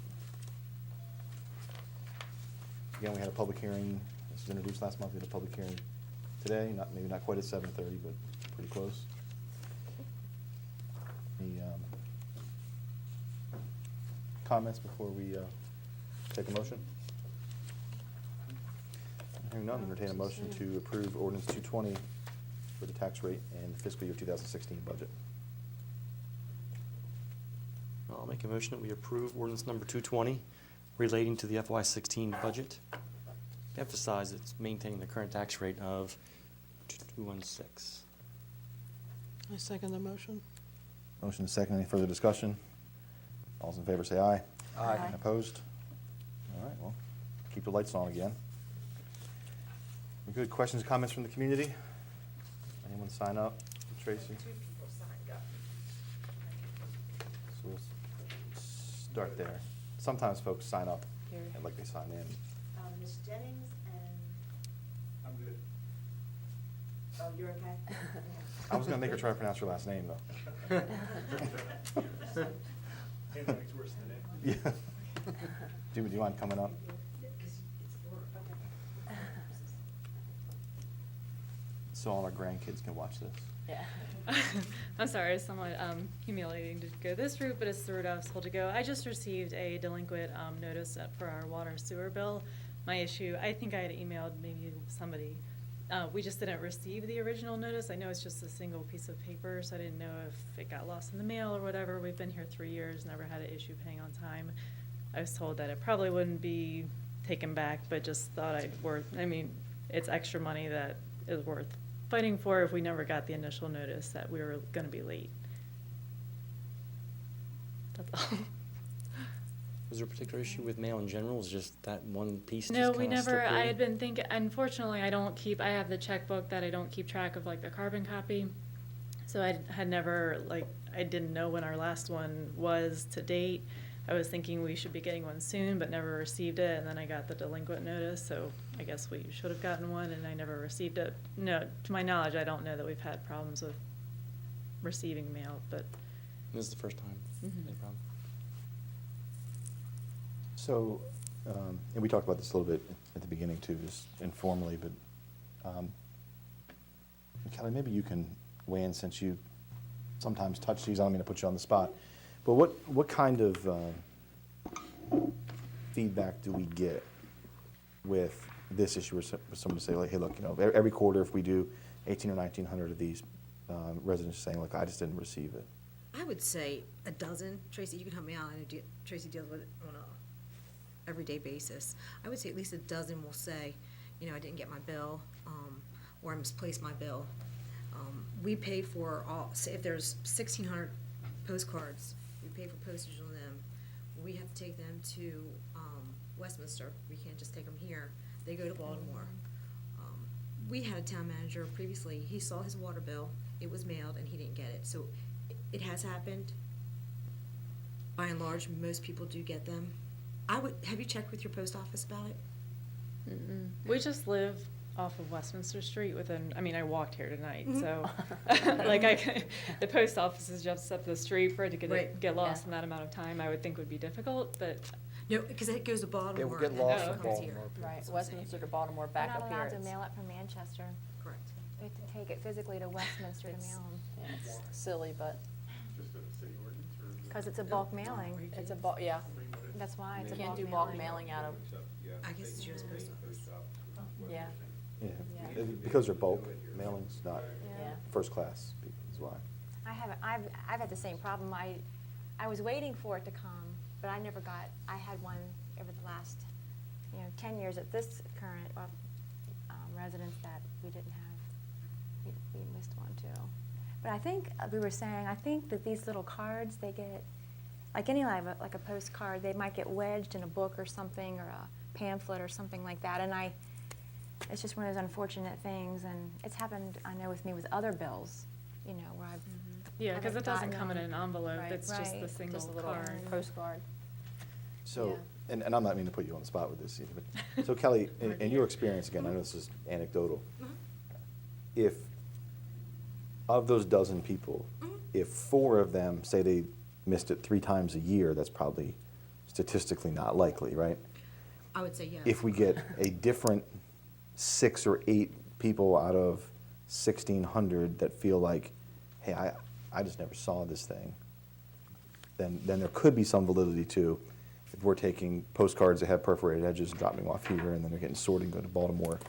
Again, we had a public hearing. This was introduced last month. We had a public hearing today, maybe not quite at 7:30, but pretty close. Any comments before we take a motion? Hearing none, entertain a motion to approve ordinance 220 for the tax rate and fiscal year 2016 budget. I'll make a motion that we approve ordinance number 220 relating to the FY16 budget. Emphasize it's maintaining the current tax rate of 216. I second the motion. Motion is second. Any further discussion? All's in favor say aye. Aye. Opposed? All right, well, keep the lights on again. We good? Questions, comments from the community? Anyone sign up? Tracy? 2 people signed up. So we'll start there. Sometimes folks sign up Here. and like they sign in. Ms. Jennings and, I'm good. oh, you're okay? I was gonna make her try to pronounce her last name, though. Handwriting's worse than it. Yeah. Do you mind coming up? So all our grandkids can watch this. Yeah. I'm sorry, it's somewhat humiliating to go this route, but it's the route I was told to go. I just received a delinquent notice for our water sewer bill. My issue, I think I had emailed maybe somebody, we just didn't receive the original notice. I know it's just a single piece of paper, so I didn't know if it got lost in the mail or whatever. We've been here 3 years, never had an issue paying on time. I was told that it probably wouldn't be taken back, but just thought it's extra money that is worth fighting for if we never got the initial notice that we were gonna be late. That's all. Was there a particular issue with mail in general? Was just that one piece just No, we kinda never, stuck I with had you? been thinking, unfortunately, I have the checkbook that I don't keep track of, like, the carbon copy. So I had never, I didn't know when our last one was to date. I was thinking we should be getting one soon, but never received it, and then I got the delinquent notice, so I guess we should have gotten one, and I never received it. No, to my knowledge, I don't know that we've had problems with receiving mail, but. This is the first time. Mhm. No problem. So, and we talked about this a little bit at the beginning too, just informally, but Kelly, maybe you can weigh in since you sometimes touch these. I don't mean to put you on the spot, but what kind of feedback do we get with this issue? Where someone say like, hey, look, every quarter if we do 1,800 or 1,900 of these, residents saying, look, I just didn't receive it. I would say a dozen. Tracy, you can help me out. I know Tracy deals with it on a everyday basis. I would say at least a dozen will say, I didn't get my bill, or I misplaced my bill. We pay for say if there's 1,600 postcards, we pay for postage on them. We have to take them to Westminster. We can't just take them here. They go to Baltimore. We had a town manager previously, he saw his water bill, it was mailed, and he didn't get it. So it has happened. By and large, most people do get them. Have you checked with your post office about it? Mm-mm. We just live off of Westminster Street I walked here tonight, so, the post office is just up the street. For it to Right. get lost Yeah. in that amount of time, I would think would be difficult, but. No, because it goes to Baltimore. It will get and lost then in it comes here. Baltimore. Right, That's what I'm saying. Westminster to Baltimore, back up here. We're not allowed to it's- mail it from Manchester. Correct. We have to take it physically to Westminster to mail them. Yeah, it's silly, but Just a city ordinance or? is it- Because it's a bulk mailing. it's a bulk, yeah. That's why it's a You bulk can't mailing. do bulk mailing out of, I guess it's US Post Office. yeah, Yeah, Yeah. because they're bulk mailings, not yeah. first class, is why. I've had the same problem. I was waiting for it to come, but I never got, I had one over the last, 10 years at this current residence that we didn't have. We missed one too. But I think, we were saying, I think that these little cards, they get, like any like a postcard, they might get wedged in a book or something, or a pamphlet or something like that. And it's just one of those unfortunate things, and it's happened, I know, with me with other bills, where I've. Yeah, because it doesn't haven't come in gotten an envelope, Right. it's just the Right. single Just a little card. postcard. So, Yeah. and I'm not meaning to put you on the spot with this either, but, so Kelly, in your experience, again, I know this is anecdotal, if, of those dozen people, if 4 of them say they missed it 3 times a year, that's probably statistically not likely, right? I would say yes. If we get a different 6 or 8 people out of 1,600 that feel like, hey, I just never saw this thing, then there could be some validity to, if we're taking postcards that have perforated edges and dropping them off here, and then they're getting sorted and go to Baltimore,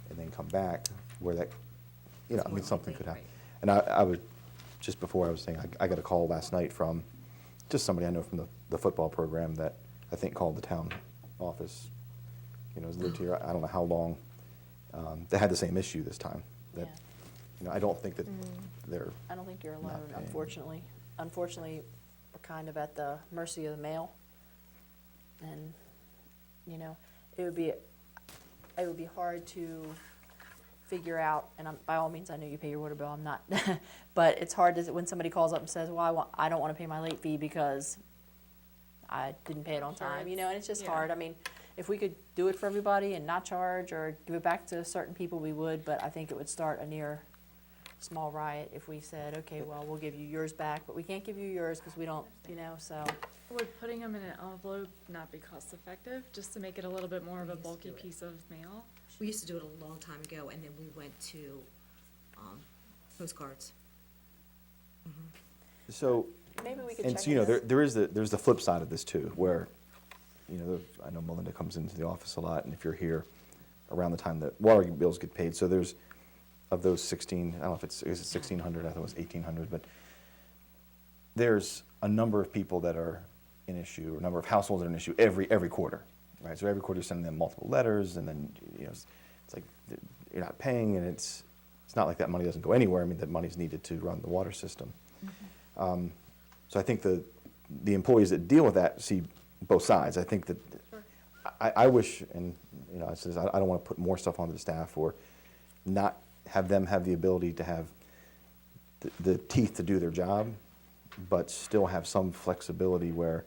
and then come back, where that, It's more something likely, could happen. right. And I was, just before I was saying, I got a call last night from just somebody I know from the football program that I think called the town office, has lived here, I don't know how long. They had the same issue this time, that, Yeah. I don't think that they're, I don't think you're Not alone, paying. unfortunately. Unfortunately, we're kind of at the mercy of the mail. And, it would be hard to figure out, and by all means, I know you pay your water bill, I'm not, but it's hard when somebody calls up and says, well, I don't want to pay my late fee because I didn't pay it on Sure, time, and it's just yeah. hard. I mean, if we could do it for everybody and not charge or give it back to certain people, we would, but I think it would start a near small riot if we said, okay, well, we'll give you yours back, but we can't give you yours because we don't, so. Would putting them in an envelope not be cost effective, just to make it a little bit more of a bulky piece of mail? We used to do it a long time ago, and then we went to postcards. So, Maybe we could and check so, you know, into- there's the flip side of this too, where, you know, I know Melinda comes into the office a lot, and if you're here around the time that water bills get paid, so there's, of those 16, I don't know if is it 1,600, I thought it was 1,800, but there's a number of people that are an issue, or a number of households that are an issue every quarter, right? So every quarter you're sending them multiple letters, and then, you know, it's like you're not paying, and it's not like that money doesn't go anywhere. I mean, that money's needed to run the water system. So I think the employees that deal with that see both sides. I think that, I wish, and, you know, I says, I don't want to put more stuff onto the staff, or not have them have the ability to have the teeth to do their job, but still have some flexibility where,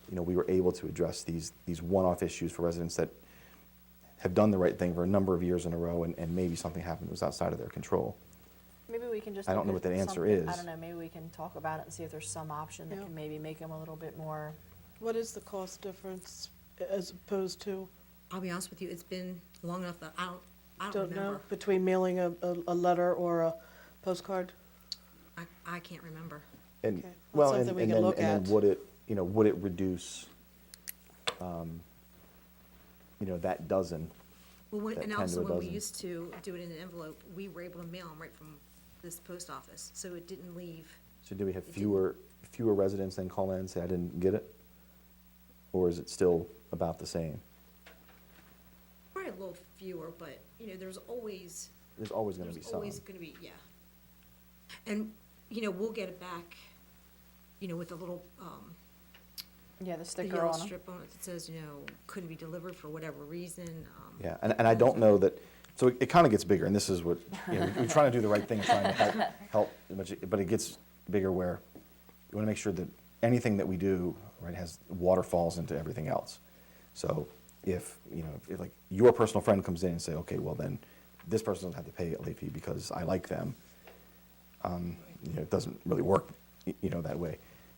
you know, we were able to address these one-off issues for residents that have done the right thing for a number of years in a row, and maybe something happened that was outside of their control. Maybe we can just. I don't look know at what that answer something- I is. don't know, maybe we can talk about it and see if there's some option that Yeah. can maybe make them a little bit more. What is the cost difference as opposed to, I'll be honest with you, it's been long enough that I don't don't know, remember. between mailing a letter or a postcard? I can't remember. And, Okay. well, That's and something we and can then, look and then at. would it, you know, would it reduce, you know, that dozen? Well, That and 10 to also a when we dozen. used to do it in an envelope, we were able to mail them right from this post office, so it didn't leave. So do we have It didn't- fewer residents then call in and say, I didn't get it? Or is it still about the same? Probably a little fewer, but, you know, there's always There's There's always gonna be, yeah. And, you know, we'll get it back, you know, with a little, Yeah, the the sticker yellow on them. strip on it that says, you know, couldn't be delivered for whatever reason. Yeah, and I don't know that, so it kind of gets bigger, and this is what, you know, we're trying to do the right thing, trying to help, but it gets bigger where you want to make sure that anything that we do, right, has water falls into everything else. So if, you know, if like your personal friend comes in and say, okay, well then, this person doesn't have to pay a late fee because I like them, you know, it doesn't really work, you know, that way.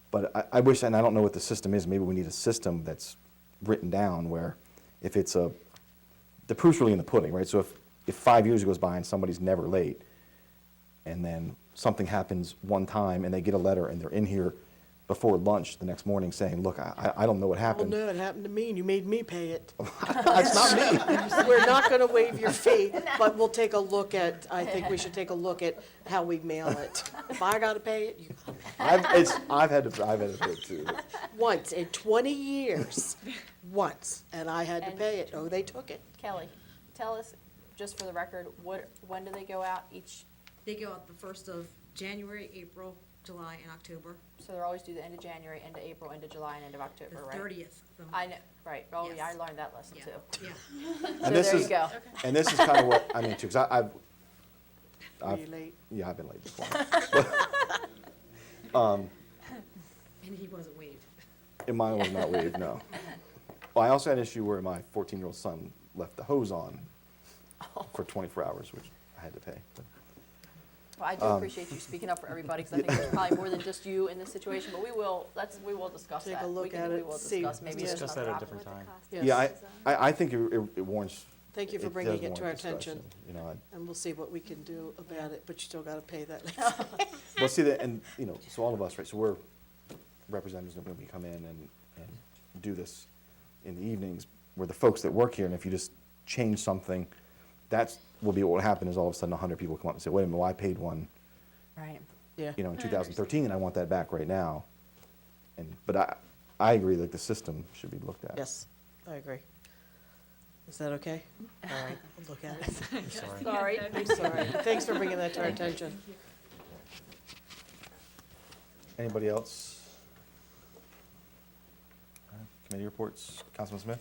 But I wish, and I don't know what the system is, maybe we need a system that's written down where if it's the proof's really in the pudding, right? So if 5 years goes by and somebody's never late, and then something happens one time and they get a letter and they're in here before lunch the next morning saying, look, I don't know what Well, happened. no, it happened to me, and you made me pay it. That's not me. We're not gonna waive your fee, but we'll take a look at, I think we should take a look at how we mail it. If I gotta pay it, you gotta pay it. I've had to pay it too. Once in 20 years, once, and I had to And- pay it. Oh, they took it. Kelly, tell us, just for the record, when do they go out each, They go out the 1st of January, April, July, and October. so they're always due the end of January, end of April, end of July, and end of The October, right? 30th. I know, right, oh, yeah, I Yes. learned that lesson Yeah, too. yeah. So And this there is- you go. And this is kind of what I'm into, because Were I've, you late? yeah, I've been late before. And he wasn't waived. And mine was not waived, no. Well, I also had an issue where my 14-year-old son left the hose on for 24 hours, which I had to pay. But Well, I do appreciate you speaking up for everybody, because I think there's probably more than just you in this situation, but we will discuss that. Take a look We can- at we it, will see. discuss, maybe there's Discuss another that at a option. different time. Yes. Yeah, I think it warrants. Thank you for it bringing does it to our warrant attention. discussion, You know, And we'll see what we can do about it, but you still gotta pay that. well, see that, and, you know, so all of us, right, so we're representatives when we come in and do this in the evenings. We're the folks that work here, and if you just change something, that's, will be what will happen is all of a sudden 100 people come up and say, wait a minute, well, I paid one, Right. Yeah. you know, in 2013, and I want that back right now. But I agree that the system should be looked at. Yes, I agree. Is that okay? All right, I'll look at it. Sorry. I'm sorry. Thanks for bringing that to our attention. Anybody else? All right, committee reports, Councilman Smith?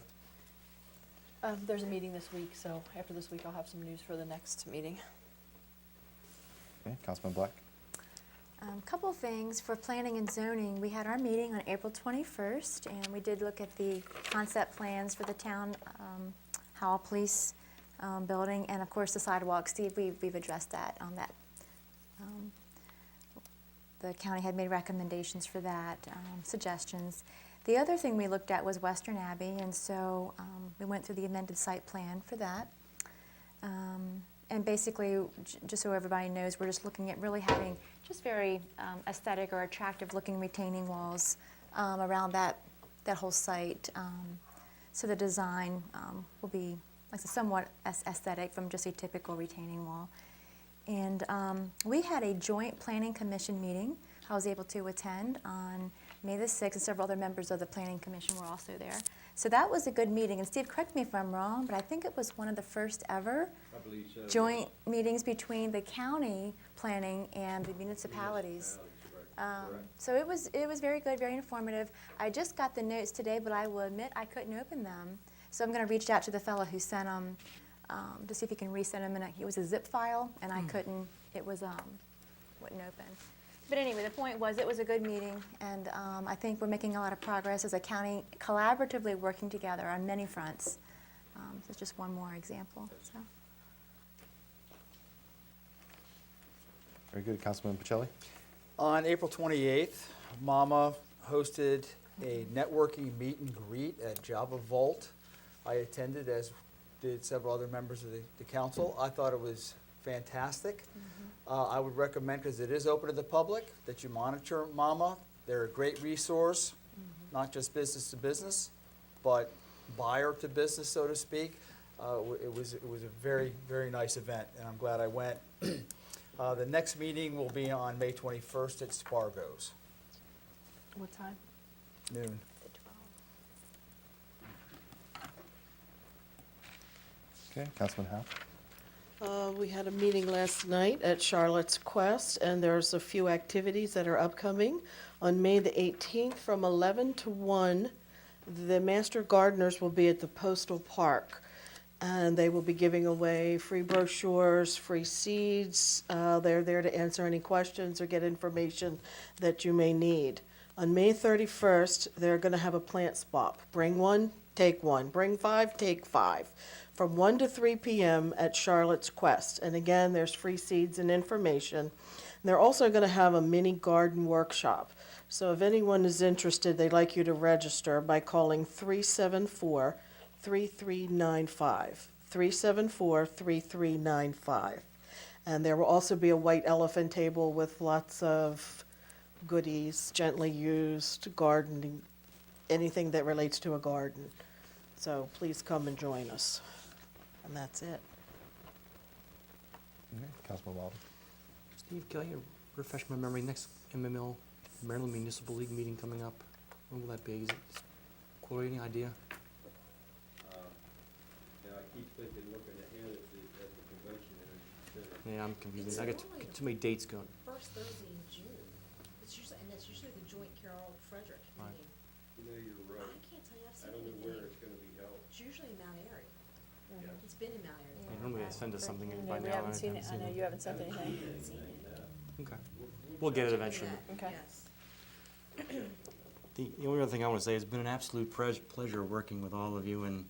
There's a meeting this week, so after this week, I'll have some news for the next meeting. Okay, Councilman Black? Couple of things for planning and zoning. We had our meeting on April 21st, and we did look at the concept plans for the town Howell Police building, and of course the sidewalks. Steve, we've addressed that on that. The county had made recommendations for that, suggestions. The other thing we looked at was Western Abbey, and so we went through the amended site plan for that. And basically, just so everybody knows, we're just looking at really having just very aesthetic or attractive-looking retaining walls around that whole site. So the design will be, like I said, somewhat aesthetic from just a typical retaining wall. And we had a joint planning commission meeting I was able to attend on May the 6th, and several other members of the planning commission were also there. So that was a good meeting. And Steve, correct me if I'm wrong, but I think it was one of the first ever joint meetings between the county planning and the municipalities. So it was very good, very informative. I just got the notes today, but I will admit I couldn't open them. So I'm going to reach out to the fellow who sent them to see if he can resend them. And it was a zip file, and I couldn't. It was wouldn't open. But anyway, the point was it was a good meeting, and I think we're making a lot of progress as a county, collaboratively working together on many fronts. So it's just one more example. So. Very good. Councilman Pacelli? On April 28th, Mama hosted a networking meet and greet at Java Vault. I attended, as did several other members of the council. I thought it was fantastic. I would recommend, because it is open to the public, that you monitor Mama. They're a great resource, not just business to business, but buyer to business, so to speak. It was a very, very nice event, and I'm glad I went. The next meeting will be on May 21st at Spargo's, What time? noon. Okay, Councilman Howe? We had a meeting last night at Charlotte's Quest, and there's a few activities that are upcoming. On May the 18th, from 11 to 1, the Master Gardeners will be at the Postal Park, and they will be giving away free brochures, free seeds. They're there to answer any questions or get information that you may need. On May 31st, they're going to have a plant swap. Bring one, take one. Bring 5, take 5. From 1 to 3 p.m. at Charlotte's Quest. And again, there's free seeds and information. And they're also going to have a mini garden workshop. So if anyone is interested, they'd like you to register by calling 374-3395. 374-3395. And there will also be a white elephant table with lots of goodies, gently used, gardening, anything that relates to a garden. So please come and join us. And that's it. Okay, Councilman Wilder? Steve, can you refresh my memory? Next MML, Maryland Municipal League meeting coming up. When will that be? Is it, Corey, any idea? I keep thinking, looking ahead at the convention center. Yeah, I'm confused. I get too many dates going. First Thursday in June. It's usually the joint Carroll Frederick Right. meeting. You know, you're I right. can't tell you, I've I seen don't know where anything. it's gonna be held. It's usually in Mount Airy. Yeah. It's been in Mount Airy. Yeah, normally they send us something in by We now. haven't seen it. I know you haven't sent anything. Okay. We'll get it eventually. Okay. Yes. The only other thing I want to say, it's been an absolute pleasure working with all of you, and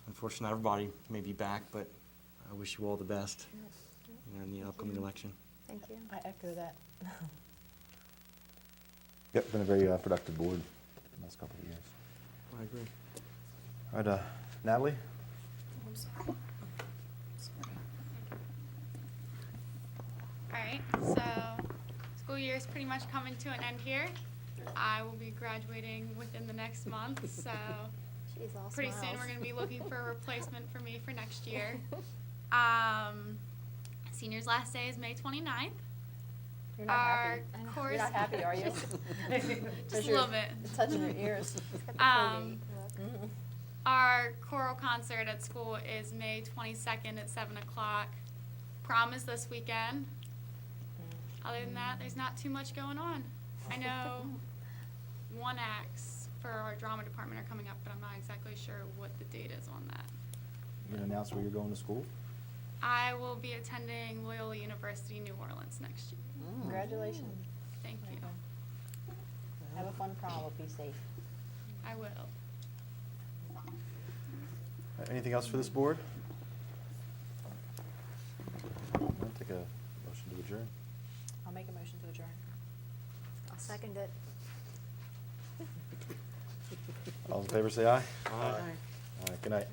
unfortunately, not everybody may be back, but I wish you all the best in the upcoming election. Thank you. I echo that. Yep, been a very productive board the last couple of years. I agree. All right, Natalie? All right, so school year is pretty much coming to an end here. I will be graduating within the next month, so She's all pretty soon smiles. we're gonna be looking for a replacement for me for next year. Senior's last day is May 29th. You're not Our happy. course. You're not happy, are you? Just a little bit. It's touching your ears. Our choral concert at school is May 22nd at 7 o'clock. Prom is this weekend. Other than that, there's not too much going on. I know one acts for our drama department are coming up, but I'm not exactly sure what the date is on that. You gonna announce where you're going to school? I will be attending Loyola University New Orleans next year. Congratulations. Thank you. Have a fun prom, but be safe. I will. Anything else for this board? I'll take a motion to adjourn. I'll make a motion to adjourn. I'll second it. All in favor, say aye. Aye. All right, good night.